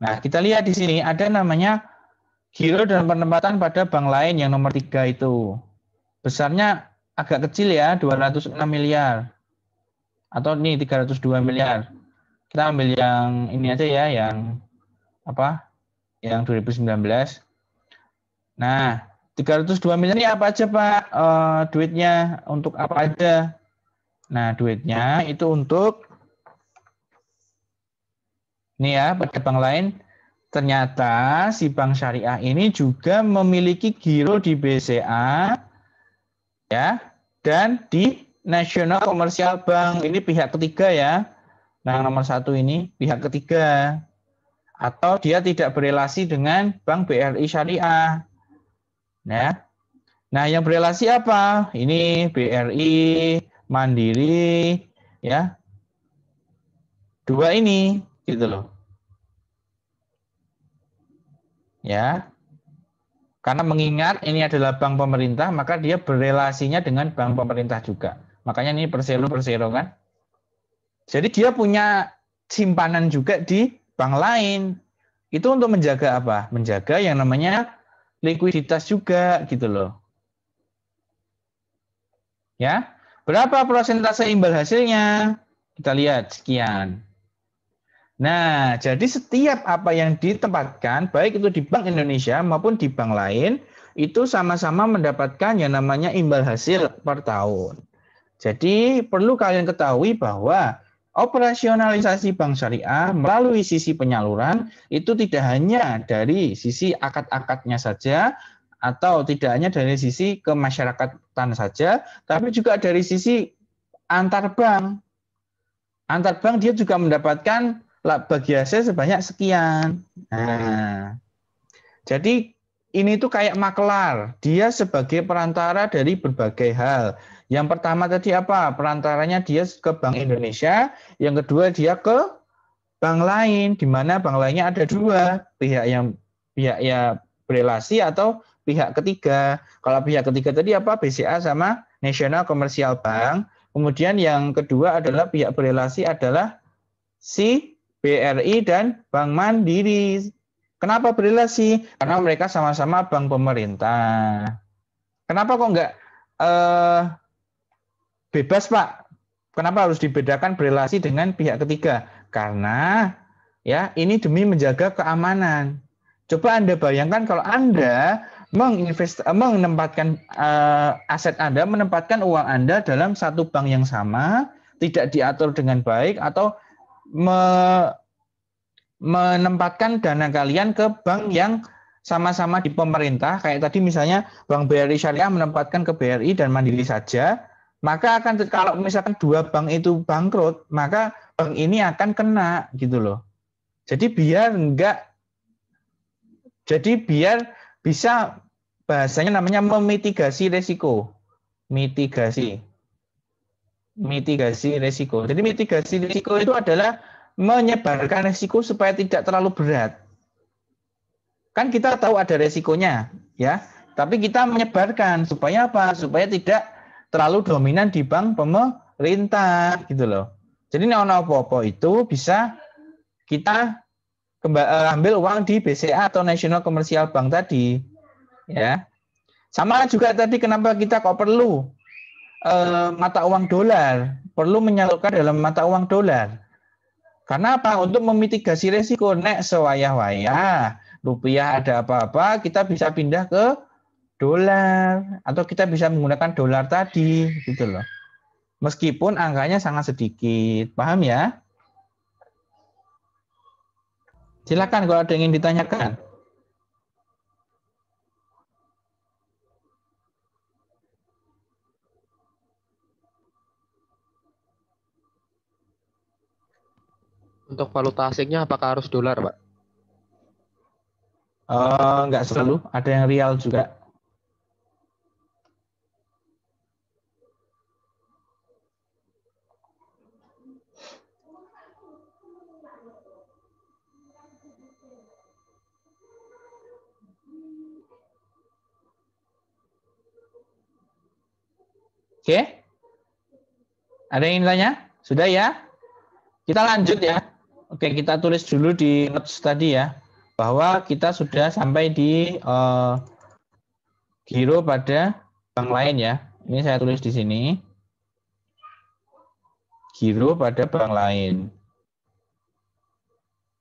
Nah, kita lihat di sini ada namanya giro dan penempatan pada bank lain yang nomor 3 itu. Besarnya agak kecil ya, 206 miliar. Atau nih 302 miliar. Kita ambil yang ini aja ya, yang apa? Yang 2019. Nah, 302 miliar ini apa aja Pak? Duitnya untuk apa aja? Nah, duitnya itu untuk ini ya, pada bank lain. Ternyata si bank syariah ini juga memiliki giro di BCA ya dan di National Commercial Bank. Ini pihak ketiga ya. Nah, nomor 1 ini pihak ketiga. Atau dia tidak berelasi dengan Bank BRI Syariah. Ya. Nah, yang berelasi apa? Ini BRI, Mandiri, ya. Dua ini, gitu loh. Ya. Karena mengingat ini adalah bank pemerintah, maka dia berelasinya dengan bank pemerintah juga. Makanya ini persero kan. Jadi dia punya simpanan juga di bank lain. Itu untuk menjaga apa? Menjaga yang namanya likuiditas juga, gitu loh. Ya. Berapa persentase imbal hasilnya? Kita lihat sekian. Nah, jadi setiap apa yang ditempatkan, baik itu di Bank Indonesia maupun di bank lain, itu sama-sama mendapatkan yang namanya imbal hasil per tahun. Jadi perlu kalian ketahui bahwa operasionalisasi bank syariah melalui sisi penyaluran itu tidak hanya dari sisi akad-akadnya saja, atau tidak hanya dari sisi kemasyarakatan saja, tapi juga dari sisi antar bank. Antar bank dia juga mendapatkan bagi hasil sebanyak sekian. Nah, jadi ini tuh kayak makelar. Dia sebagai perantara dari berbagai hal. Yang pertama tadi apa? Perantaranya dia ke Bank Indonesia. Yang kedua dia ke bank lain, di mana bank lainnya ada dua. Pihak ya berelasi atau pihak ketiga. Kalau pihak ketiga tadi apa? BCA sama National Commercial Bank. Kemudian yang kedua adalah pihak berelasi adalah si BRI dan Bank Mandiri. Kenapa berelasi? Karena mereka sama-sama bank pemerintah. Kenapa kok nggak bebas, Pak? Kenapa harus dibedakan berelasi dengan pihak ketiga? Karena ya ini demi menjaga keamanan. Coba Anda bayangkan kalau Anda menempatkan aset Anda, menempatkan uang Anda dalam satu bank yang sama, tidak diatur dengan baik atau menempatkan dana kalian ke bank yang sama-sama di pemerintah, kayak tadi misalnya Bank BRI Syariah menempatkan ke BRI dan Mandiri saja, maka akan kalau misalkan dua bank itu bangkrut, maka bank ini akan kena gitu loh. Jadi biar bisa bahasanya namanya memitigasi resiko. Mitigasi resiko. Jadi mitigasi risiko itu adalah menyebarkan risiko supaya tidak terlalu berat. Kan kita tahu ada resikonya, ya. Tapi kita menyebarkan supaya apa? Supaya tidak terlalu dominan di bank pemerintah, gitu loh. Jadi ono apa-apa itu bisa kita ambil uang di BCA atau National Commercial Bank tadi, ya. Sama juga tadi kenapa kita kok perlu mata uang dolar, perlu menyalurkan dalam mata uang dolar. Karena apa? Untuk memitigasi resiko, nek sewayah-wayah rupiah ada apa-apa, kita bisa pindah ke dolar atau kita bisa menggunakan dolar tadi, gitu loh. Meskipun angkanya sangat sedikit, paham ya? Silakan kalau ada yang ingin ditanyakan. Untuk valuta asingnya apakah harus dolar, Pak? Nggak selalu, ada yang real juga. Oke? Ada yang ingin tanya? Sudah ya? Kita lanjut ya. Oke, kita tulis dulu di notes tadi ya, bahwa kita sudah sampai di giro pada bank lain ya. Ini saya tulis di sini. Giro pada bank lain.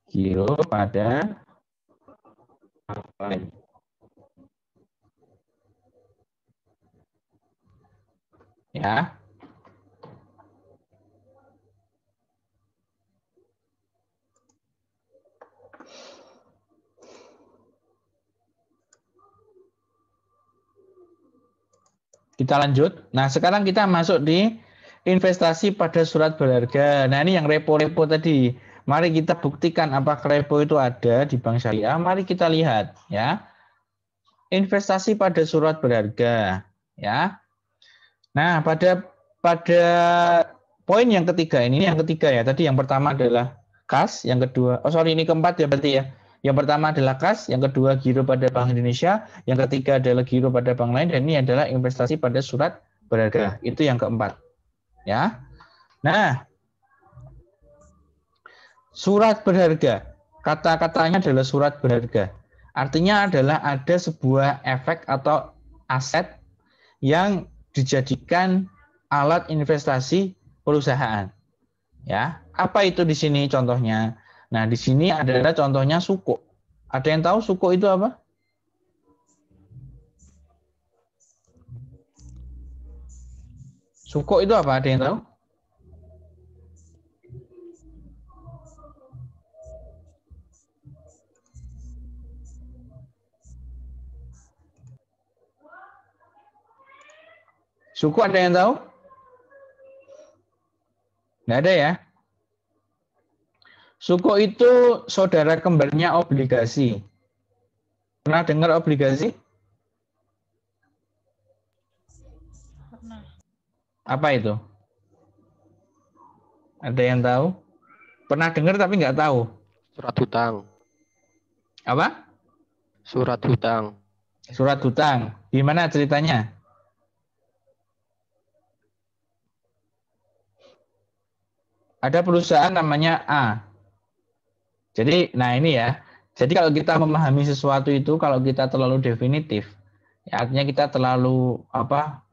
Giro pada bank lain. Ya. Kita lanjut. Nah, sekarang kita masuk di investasi pada surat berharga. Nah, ini yang repo-repo tadi. Mari kita buktikan apakah repo itu ada di bank syariah. Mari kita lihat ya. Investasi pada surat berharga ya. Nah, pada poin yang ketiga ini yang ketiga ya. Tadi yang pertama adalah kas, yang kedua ini keempat ya berarti ya. Yang pertama adalah kas, yang kedua giro pada Bank Indonesia, yang ketiga adalah giro pada bank lain, dan ini adalah investasi pada surat berharga. Itu yang keempat. Ya. Nah, surat berharga. Kata-katanya adalah surat berharga. Artinya adalah ada sebuah efek atau aset yang dijadikan alat investasi perusahaan. Ya, apa itu di sini contohnya? Nah, di sini adalah contohnya suku. Ada yang tahu suku itu apa? Suku itu apa? Ada yang tahu? Suku ada yang tahu? Nggak ada ya? Suku itu saudara kembarnya obligasi. Pernah dengar obligasi? Pernah. Apa itu? Ada yang tahu? Pernah dengar tapi nggak tahu. Surat hutang. Apa? Surat hutang. Surat hutang. Gimana ceritanya? Ada perusahaan namanya A. Jadi, nah ini ya. Jadi kalau kita memahami sesuatu itu, kalau kita terlalu definitif, ya artinya kita terlalu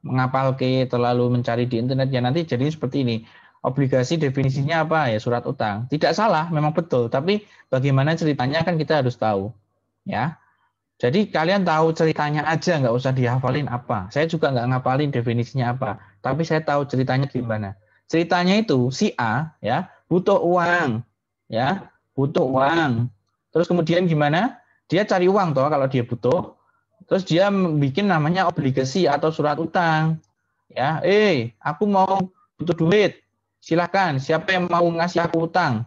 mengapalke, terlalu mencari di internet, ya nanti jadi seperti ini. Obligasi definisinya apa ya? Surat utang. Tidak salah, memang betul. Tapi bagaimana ceritanya kan kita harus tahu, ya. Jadi kalian tahu ceritanya aja, nggak usah dihafalin apa. Saya juga nggak ngapalin definisinya apa. Tapi saya tahu ceritanya gimana. Ceritanya itu si A, ya, butuh uang, ya. Butuh uang. Terus kemudian gimana? Dia cari uang toh kalau dia butuh. Terus dia bikin namanya obligasi atau surat utang. Ya, aku mau butuh duit. Silakan, siapa yang mau ngasih aku utang?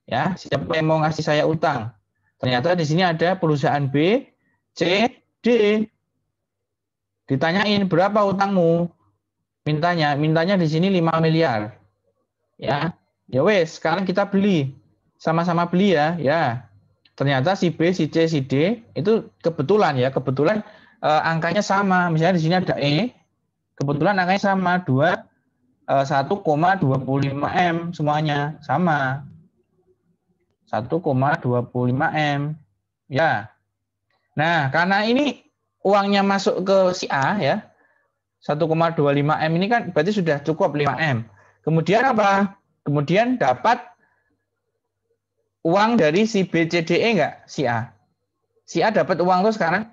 Ya, siapa yang mau ngasih saya utang? Ternyata di sini ada perusahaan B, C, D. Ditanyain berapa utangmu? Mintanya di sini 5 miliar. Ya. Ya wes, sekarang kita beli. Sama-sama beli ya, ya. Ternyata si B, si C, si D itu kebetulan angkanya sama. Misalnya di sini ada E, kebetulan angkanya sama 1,25 M semuanya sama. 1,25 M. Ya. Nah, karena ini uangnya masuk ke si A ya. 1,25 M ini kan berarti sudah cukup 5 M. Kemudian apa? Kemudian dapat uang dari si B, C, D, E enggak? Si A. Si A dapat uang tuh sekarang?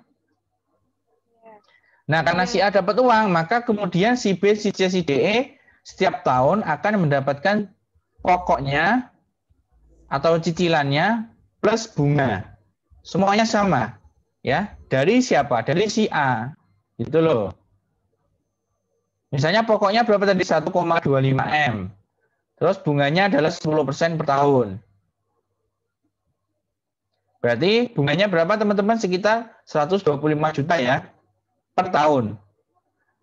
Nah, karena si A dapat uang, maka kemudian si B, si C, si D, E setiap tahun akan mendapatkan pokoknya atau cicilannya plus bunga. Semuanya sama. Ya, dari siapa? Dari si A. Gitu loh. Misalnya pokoknya berapa tadi? 1,25 M. Terus bunganya adalah 10% per tahun. Berarti bunganya berapa teman-teman? Sekitar 125 juta ya per tahun.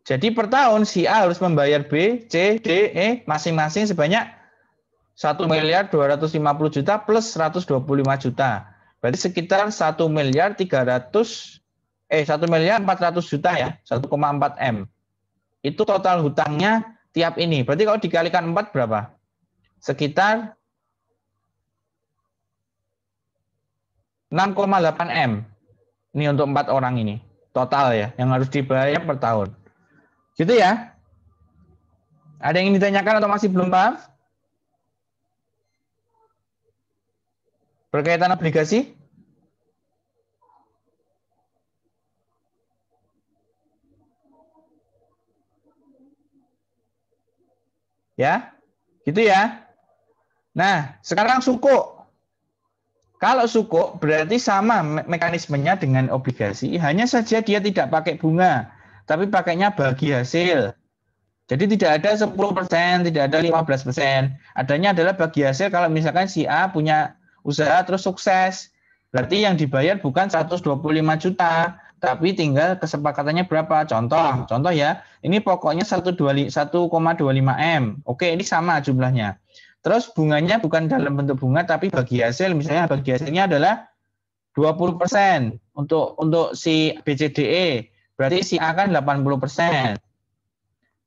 Jadi per tahun si A harus membayar B, C, D, E masing-masing sebanyak 1.250.000.000 plus 125 juta. Berarti sekitar 1.400.000.000 ya, 1,4 M. Itu total hutangnya tiap ini. Berarti kalau dikalikan 4 berapa? Sekitar 6,8 M. Ini untuk 4 orang ini. Total ya, yang harus dibayar per tahun. Gitu ya? Ada yang ingin ditanyakan atau masih belum paham? Berkaitan obligasi? Ya? Gitu ya? Nah, sekarang sukuk. Kalau sukuk berarti sama mekanismenya dengan obligasi, hanya saja dia tidak pakai bunga, tapi pakainya bagi hasil. Jadi tidak ada 10%, tidak ada 15%. Adanya adalah bagi hasil kalau misalkan si A punya usaha terus sukses. Berarti yang dibayar bukan 125 juta, tapi tinggal kesepakatannya berapa. Contoh ya, ini pokoknya 1,25 M. Oke, ini sama jumlahnya. Terus bunganya bukan dalam bentuk bunga tapi bagi hasil, misalnya bagi hasilnya adalah 20% untuk si BCDE, berarti si A kan 80%.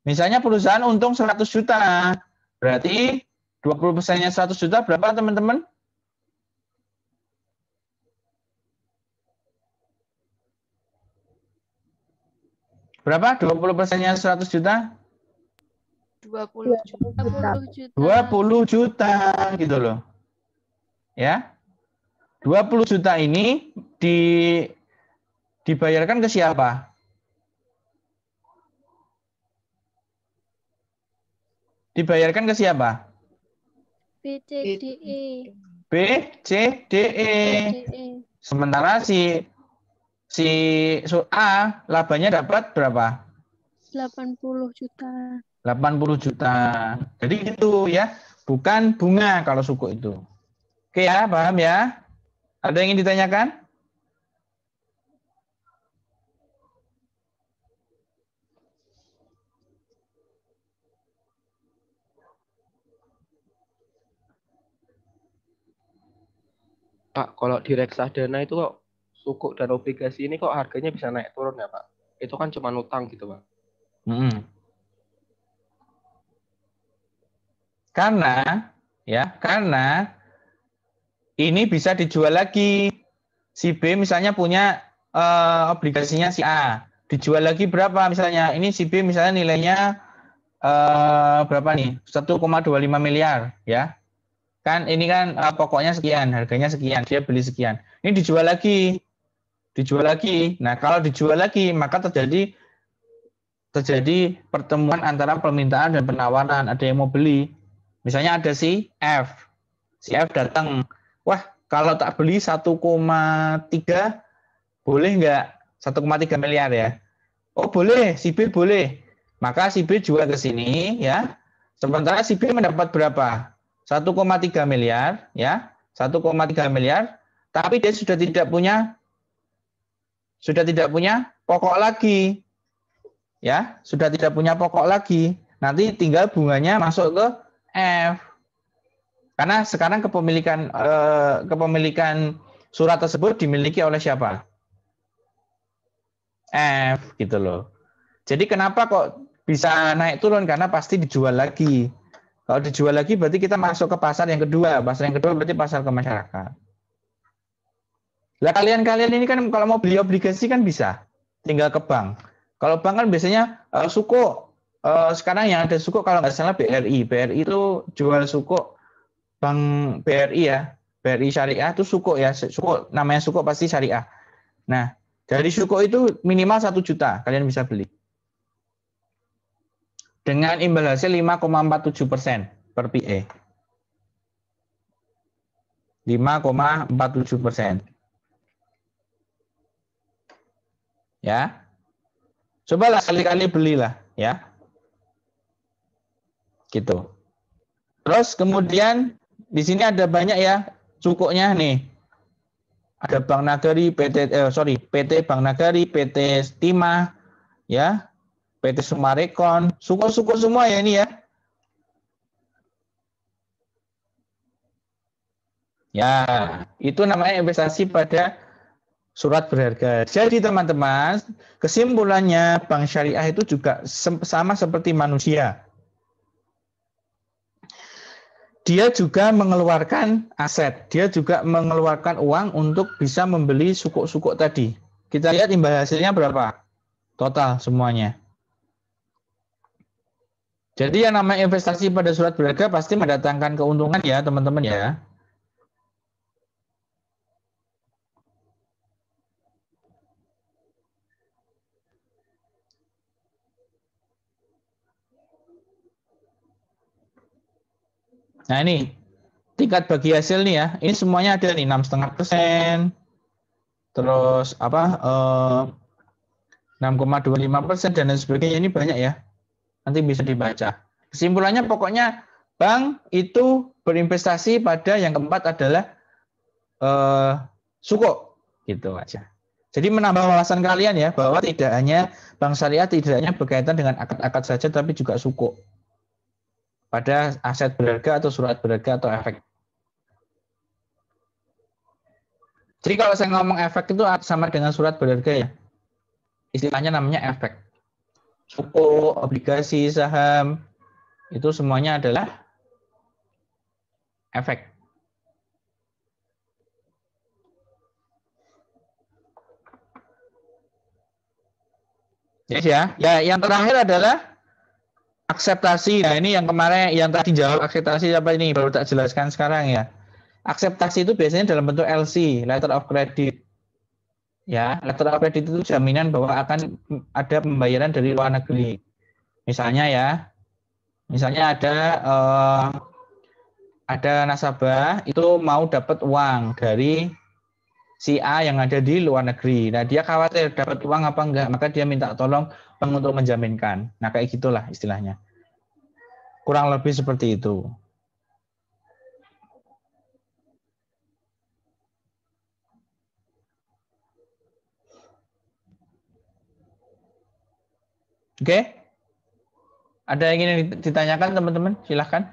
Misalnya perusahaan untung 100 juta, berarti 20%-nya 100 juta berapa teman-teman? Berapa 20%-nya 100 juta? 20 juta. 20 juta gitu loh. Ya. 20 juta ini dibayarkan ke siapa? Dibayarkan ke siapa? BCDE. BCDE. Sementara si A labanya dapat berapa? 80 juta. 80 juta. Jadi gitu ya, bukan bunga kalau suku itu. Oke ya, paham ya? Ada yang ingin ditanyakan? Pak, kalau di reksadana itu kok sukuk dan obligasi ini kok harganya bisa naik turun ya Pak? Itu kan cuma utang gitu Pak. Karena ini bisa dijual lagi. Si B misalnya punya obligasinya si A, dijual lagi berapa misalnya? Ini si B misalnya nilainya berapa nih? 1,25 miliar ya. Kan ini kan pokoknya sekian, harganya sekian, dia beli sekian. Ini dijual lagi. Nah, kalau dijual lagi maka terjadi pertemuan antara permintaan dan penawaran, ada yang mau beli. Misalnya ada si F. Si F datang, wah kalau tak beli 1,3 boleh nggak? 1,3 miliar ya. Oh boleh, si B boleh. Maka si B jual ke sini ya. Sementara si B mendapat berapa? 1,3 miliar ya. 1,3 miliar, tapi dia sudah tidak punya pokok lagi. Ya, sudah tidak punya pokok lagi. Nanti tinggal bunganya masuk ke F. Karena sekarang kepemilikan surat tersebut dimiliki oleh siapa? F gitu loh. Jadi kenapa kok bisa naik turun? Karena pasti dijual lagi. Kalau dijual lagi berarti kita masuk ke pasar yang kedua. Pasar yang kedua berarti pasar ke masyarakat. Lah kalian ini kan kalau mau beli obligasi kan bisa. Tinggal ke bank. Kalau bank kan biasanya sukuk. Sekarang yang ada sukuk kalau nggak salah BRI. BRI itu jual sukuk. Bank BRI ya, BRI Syariah itu sukuk ya, sukuk namanya sukuk pasti syariah. Nah, dari sukuk itu minimal 1 juta kalian bisa beli. Dengan imbal hasil 5,47% per PE. 5,47%. Ya. Cobalah kali-kali belilah ya. Gitu. Terus kemudian di sini ada banyak ya sukuknya nih. Ada Bank Nagari, PT Bank Nagari, PT Timah, ya, PT Sumarekon, suku-suku semua ya ini ya. Ya, itu namanya investasi pada surat berharga. Jadi teman-teman, kesimpulannya bank syariah itu juga sama seperti manusia. Dia juga mengeluarkan aset, dia juga mengeluarkan uang untuk bisa membeli sukuk-sukuk tadi. Kita lihat imbal hasilnya berapa? Total semuanya. Jadi yang namanya investasi pada surat berharga pasti mendatangkan keuntungan ya teman-teman ya. Nah ini tingkat bagi hasil nih ya, ini semuanya ada nih 6,5%, terus apa 6,25% dan lain sebagainya, ini banyak ya. Nanti bisa dibaca. Kesimpulannya pokoknya bank itu berinvestasi pada yang keempat adalah sukuk, gitu aja. Jadi menambah wawasan kalian ya bahwa tidak hanya bank syariah tidak hanya berkaitan dengan akad-akad saja, tapi juga sukuk pada aset berharga atau surat berharga atau efek. Jadi kalau saya ngomong efek itu sama dengan surat berharga ya. Istilahnya namanya efek. Suku, obligasi, saham, itu semuanya adalah efek. Yes, ya. Ya, yang terakhir adalah akseptasi. Nah, ini yang kemarin yang tadi jawab akseptasi apa ini baru tak jelaskan sekarang ya. Akseptasi itu biasanya dalam bentuk LC, letter of credit. Ya, letter of credit itu jaminan bahwa akan ada pembayaran dari luar negeri. Misalnya ya, misalnya ada nasabah itu mau dapat uang dari si A yang ada di luar negeri. Nah, dia khawatir dapat uang apa enggak, maka dia minta tolong bank untuk menjaminkan. Nah, kayak gitulah istilahnya. Kurang lebih seperti itu. Oke? Ada yang ingin ditanyakan teman-teman? Silahkan.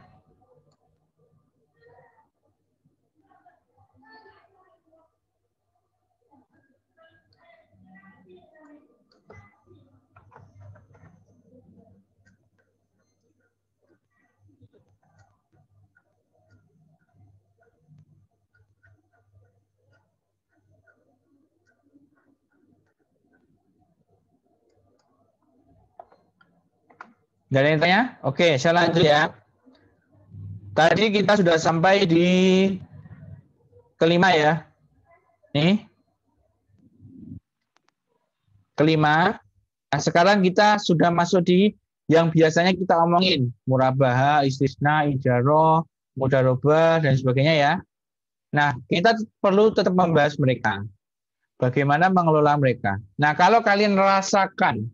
Nggak ada yang tanya? Oke, saya lanjut ya. Tadi kita sudah sampai di kelima ya. Nih. Kelima. Nah, sekarang kita sudah masuk di yang biasanya kita omongin. Murabaha, istisna, ijaroh, mudarobah, dan sebagainya ya. Nah, kita perlu tetap membahas mereka. Bagaimana mengelola mereka. Nah, kalau kalian rasakan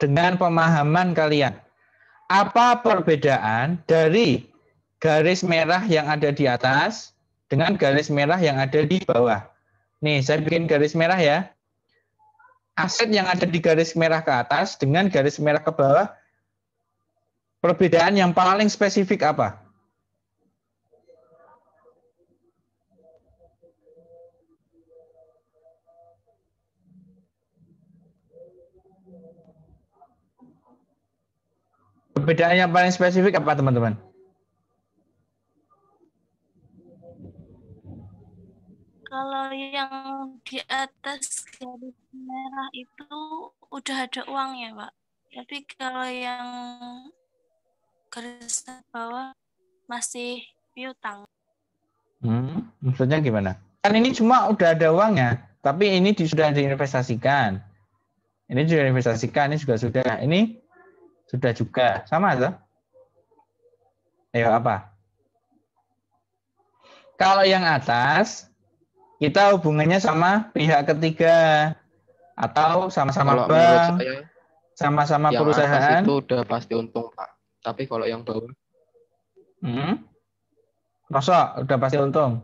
dengan pemahaman kalian, apa perbedaan dari garis merah yang ada di atas dengan garis merah yang ada di bawah? Nih, saya bikin garis merah ya. Aset yang ada di garis merah ke atas dengan garis merah ke bawah, perbedaan yang paling spesifik apa? Perbedaan yang paling spesifik apa, teman-teman? Kalau yang di atas garis merah itu udah ada uangnya, Pak. Tapi kalau yang garis bawah masih piutang. Maksudnya gimana? Kan ini cuma udah ada uangnya, tapi ini sudah diinvestasikan. Ini juga diinvestasikan, ini juga sudah. Ini sudah juga. Sama atau? Ayo apa? Kalau yang atas, kita hubungannya sama pihak ketiga. Atau sama-sama bank, sama-sama perusahaan. Yang atas itu udah pasti untung, Pak. Tapi kalau yang bawah? Masa udah pasti untung?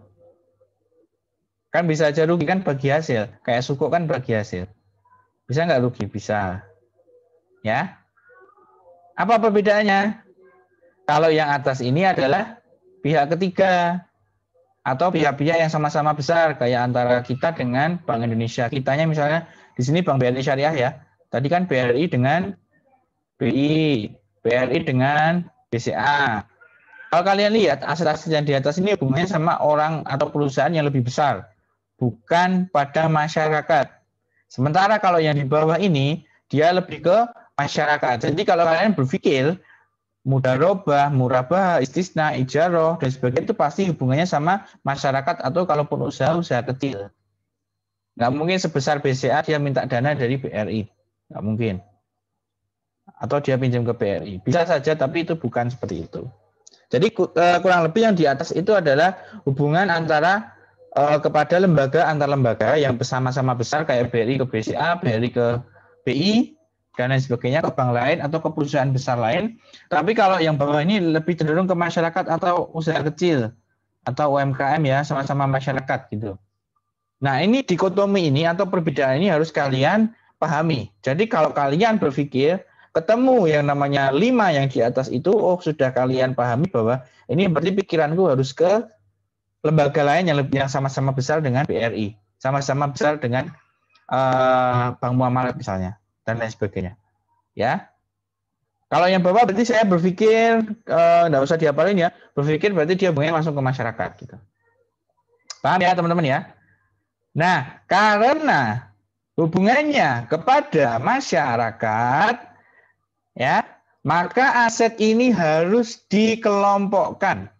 Kan bisa aja rugi kan bagi hasil. Kayak sukuk kan bagi hasil. Bisa nggak rugi? Bisa. Ya. Apa perbedaannya? Kalau yang atas ini adalah pihak ketiga atau pihak-pihak yang sama-sama besar kayak antara kita dengan Bank Indonesia. Kitanya misalnya di sini Bank BRI Syariah ya. Tadi kan BRI dengan BI, BRI dengan BCA. Kalau kalian lihat aset-aset yang di atas ini hubungannya sama orang atau perusahaan yang lebih besar, bukan pada masyarakat. Sementara kalau yang di bawah ini dia lebih ke masyarakat. Jadi kalau kalian berpikir mudarobah, murabah, istisna, ijaroh, dan sebagainya itu pasti hubungannya sama masyarakat atau kalaupun usaha kecil. Nggak mungkin sebesar BCA dia minta dana dari BRI. Nggak mungkin. Atau dia pinjam ke BRI. Bisa saja, tapi itu bukan seperti itu. Jadi kurang lebih yang di atas itu adalah hubungan antara kepada lembaga antar lembaga yang bersama-sama besar kayak BRI ke BCA, BRI ke BI, dan lain sebagainya ke bank lain atau ke perusahaan besar lain. Tapi kalau yang bawah ini lebih cenderung ke masyarakat atau usaha kecil atau UMKM ya, sama-sama masyarakat gitu. Nah ini dikotomi ini atau perbedaan ini harus kalian pahami. Jadi kalau kalian berpikir ketemu yang namanya 5 yang di atas itu, oh sudah kalian pahami bahwa ini berarti pikiranku harus ke lembaga lain yang sama-sama besar dengan BRI, sama-sama besar dengan Bank Muamalat misalnya, dan lain sebagainya. Ya, kalau yang bawah berarti saya berpikir nggak usah dihafalin ya, berpikir berarti dia hubungannya langsung ke masyarakat gitu. Paham ya teman-teman ya? Nah, karena hubungannya kepada masyarakat, ya, maka aset ini harus dikelompokkan.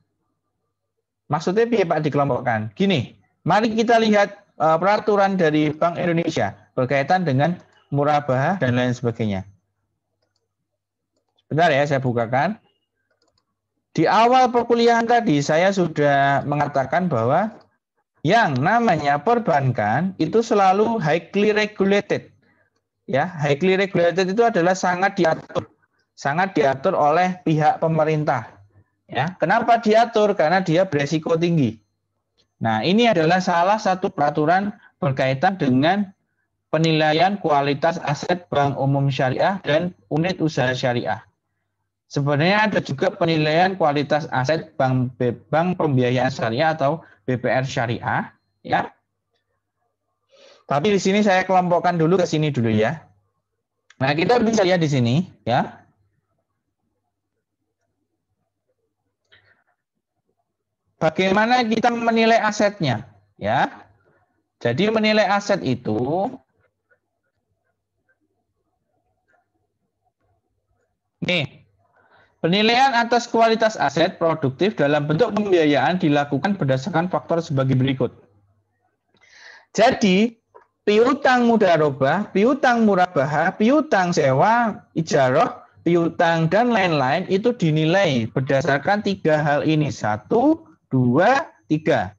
Maksudnya Pak dikelompokkan? Gini, mari kita lihat peraturan dari Bank Indonesia berkaitan dengan murabahah dan lain sebagainya. Bentar ya, saya bukakan. Di awal perkuliahan tadi saya sudah mengatakan bahwa yang namanya perbankan itu selalu highly regulated. Ya, highly regulated itu adalah sangat diatur oleh pihak pemerintah. Ya, kenapa diatur? Karena dia beresiko tinggi. Nah, ini adalah salah satu peraturan berkaitan dengan penilaian kualitas aset Bank Umum Syariah dan unit usaha syariah. Sebenarnya ada juga penilaian kualitas aset Bank Pembiayaan Syariah atau BPR Syariah, ya. Tapi di sini saya kelompokkan dulu ke sini dulu ya. Nah, kita bisa lihat di sini, ya. Bagaimana kita menilai asetnya, ya? Jadi menilai aset itu nih, penilaian atas kualitas aset produktif dalam bentuk pembiayaan dilakukan berdasarkan faktor sebagai berikut. Jadi, piutang mudarobah, piutang murabahah, piutang sewa, ijarah, piutang dan lain-lain itu dinilai berdasarkan 3 hal ini. 1, 2, 3.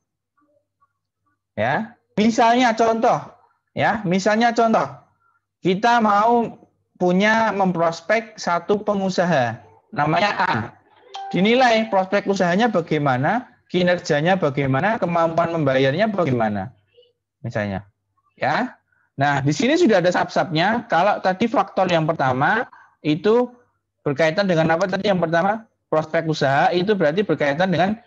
Ya, misalnya contoh, kita mau memprospek satu pengusaha, namanya A. Dinilai prospek usahanya bagaimana, kinerjanya bagaimana, kemampuan membayarnya bagaimana, misalnya. Ya, nah di sini sudah ada sub-subnya. Kalau tadi faktor yang pertama itu berkaitan dengan apa tadi? Yang pertama prospek usaha itu berarti berkaitan dengan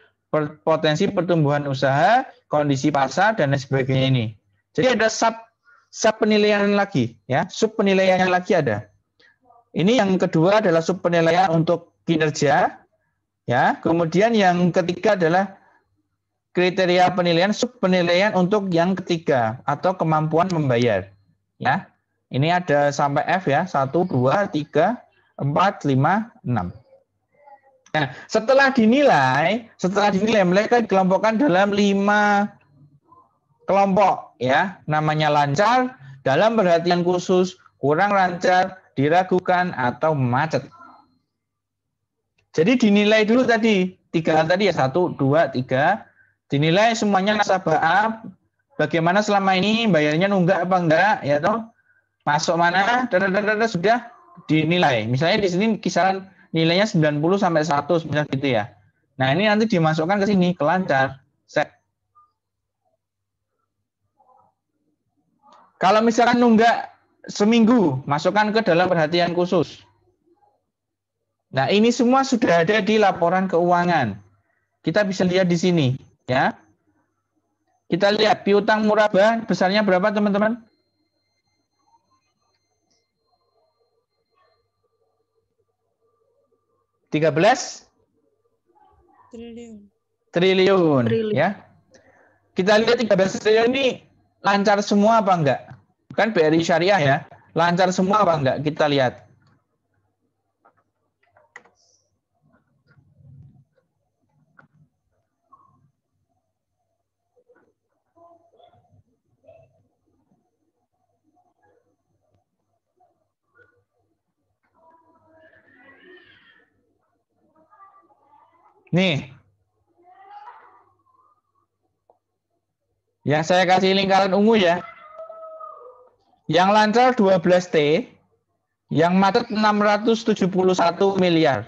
potensi pertumbuhan usaha, kondisi pasar dan lain sebagainya ini. Jadi ada sub penilaian lagi, ya, sub penilaiannya lagi ada. Ini yang kedua adalah sub penilaian untuk kinerja, ya. Kemudian yang ketiga adalah kriteria penilaian, sub penilaian untuk yang ketiga atau kemampuan membayar, ya. Ini ada sampai F ya, 1, 2, 3, 4, 5, 6. Nah, setelah dinilai mereka dikelompokkan dalam 5 kelompok, ya. Namanya lancar, dalam perhatian khusus, kurang lancar, diragukan atau macet. Jadi dinilai dulu tadi 3 hal tadi ya, 1, 2, 3. Dinilai semuanya nasabah A, bagaimana selama ini bayarnya nunggak apa enggak, ya toh? Masuk mana, sudah dinilai. Misalnya di sini kisaran nilainya 90 sampai 100 misalnya gitu ya. Nah, ini nanti dimasukkan ke sini, ke lancar. Set. Kalau misalkan nunggak seminggu, masukkan ke dalam perhatian khusus. Nah, ini semua sudah ada di laporan keuangan. Kita bisa lihat di sini, ya. Kita lihat piutang muraba besarnya berapa, teman-teman? Triliun, ya. Kita lihat 13 triliun ini lancar semua apa enggak? Kan BRI Syariah ya, lancar semua apa enggak? Kita lihat. Nih, yang saya kasih lingkaran ungu ya. Yang lancar 12T, yang macet 671 miliar.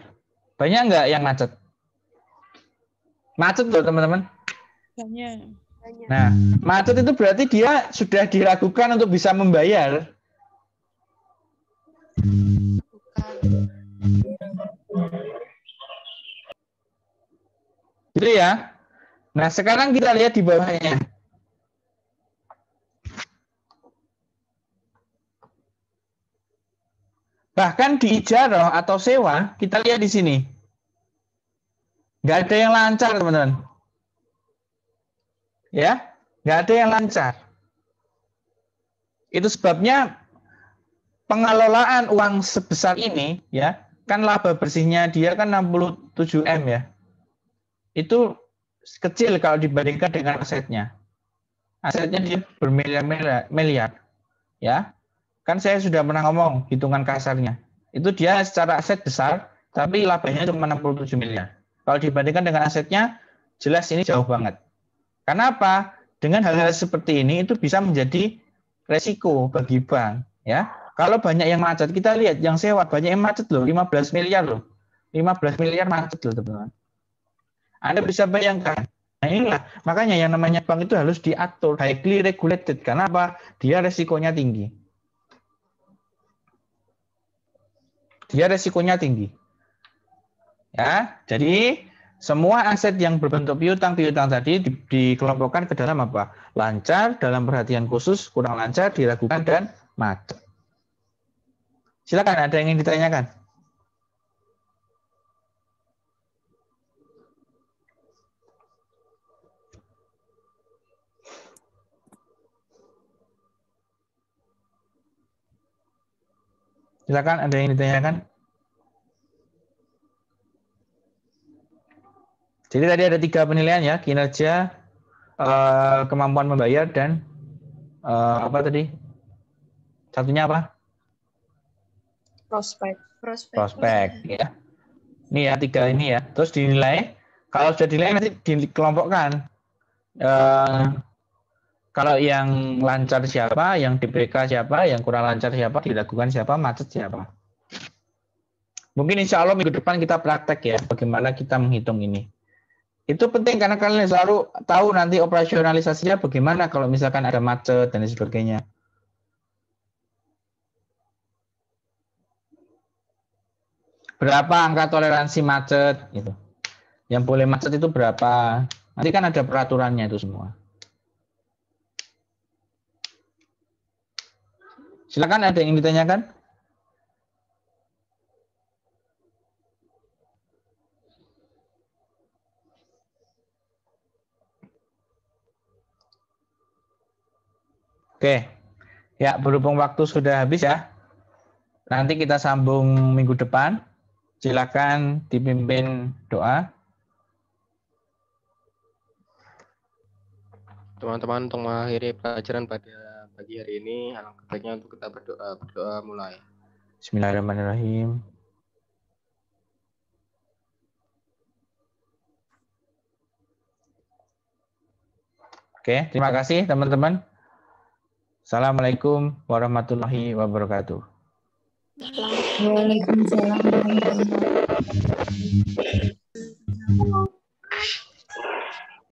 Banyak nggak yang macet? Macet loh teman-teman. Banyak. Nah, macet itu berarti dia sudah diragukan untuk bisa membayar. Gitu ya. Nah, sekarang kita lihat di bawahnya. Bahkan di ijarah atau sewa, kita lihat di sini. Nggak ada yang lancar, teman-teman. Ya, nggak ada yang lancar. Itu sebabnya pengelolaan uang sebesar ini, ya, kan laba bersihnya dia kan 67 M ya. Itu kecil kalau dibandingkan dengan asetnya. Asetnya dia bermiliar-miliar, ya. Kan saya sudah pernah ngomong hitungan kasarnya. Itu dia secara aset besar, tapi labanya cuma 67 miliar. Kalau dibandingkan dengan asetnya, jelas ini jauh banget. Karena apa? Dengan hal-hal seperti ini itu bisa menjadi resiko bagi bank, ya. Kalau banyak yang macet, kita lihat yang sewa banyak yang macet loh, 15 miliar loh. 15 miliar macet loh, teman-teman. Anda bisa bayangkan. Nah, inilah makanya yang namanya bank itu harus diatur, highly regulated. Karena apa? Dia resikonya tinggi. Dia resikonya tinggi. Ya, jadi semua aset yang berbentuk piutang tadi dikelompokkan ke dalam apa? Lancar, dalam perhatian khusus, kurang lancar, diragukan, dan macet. Silakan, ada yang ingin ditanyakan? Silakan, ada yang ditanyakan? Jadi tadi ada 3 penilaian ya, kinerja, kemampuan membayar, dan apa tadi? Satunya apa? Prospek ya. Ini ya 3 ini ya. Terus dinilai. Kalau sudah dinilai nanti dikelompokkan. Kalau yang lancar siapa, yang DPK siapa, yang kurang lancar siapa, diragukan siapa, macet siapa. Mungkin insya Allah minggu depan kita praktek ya, bagaimana kita menghitung ini. Itu penting karena kalian selalu tahu nanti operasionalisasinya bagaimana kalau misalkan ada macet dan sebagainya. Berapa angka toleransi macet gitu. Yang boleh macet itu berapa? Nanti kan ada peraturannya itu semua. Silakan, ada yang ingin ditanyakan? Oke. Ya, berhubung waktu sudah habis ya. Nanti kita sambung minggu depan. Silakan dipimpin doa. Teman-teman, untuk mengakhiri pelajaran pada pagi hari ini, alangkah baiknya untuk kita berdoa. Berdoa mulai. Bismillahirrahmanirrahim. Oke, terima kasih teman-teman. Assalamualaikum warahmatullahi wabarakatuh. Waalaikumsalam warahmatullahi wabarakatuh.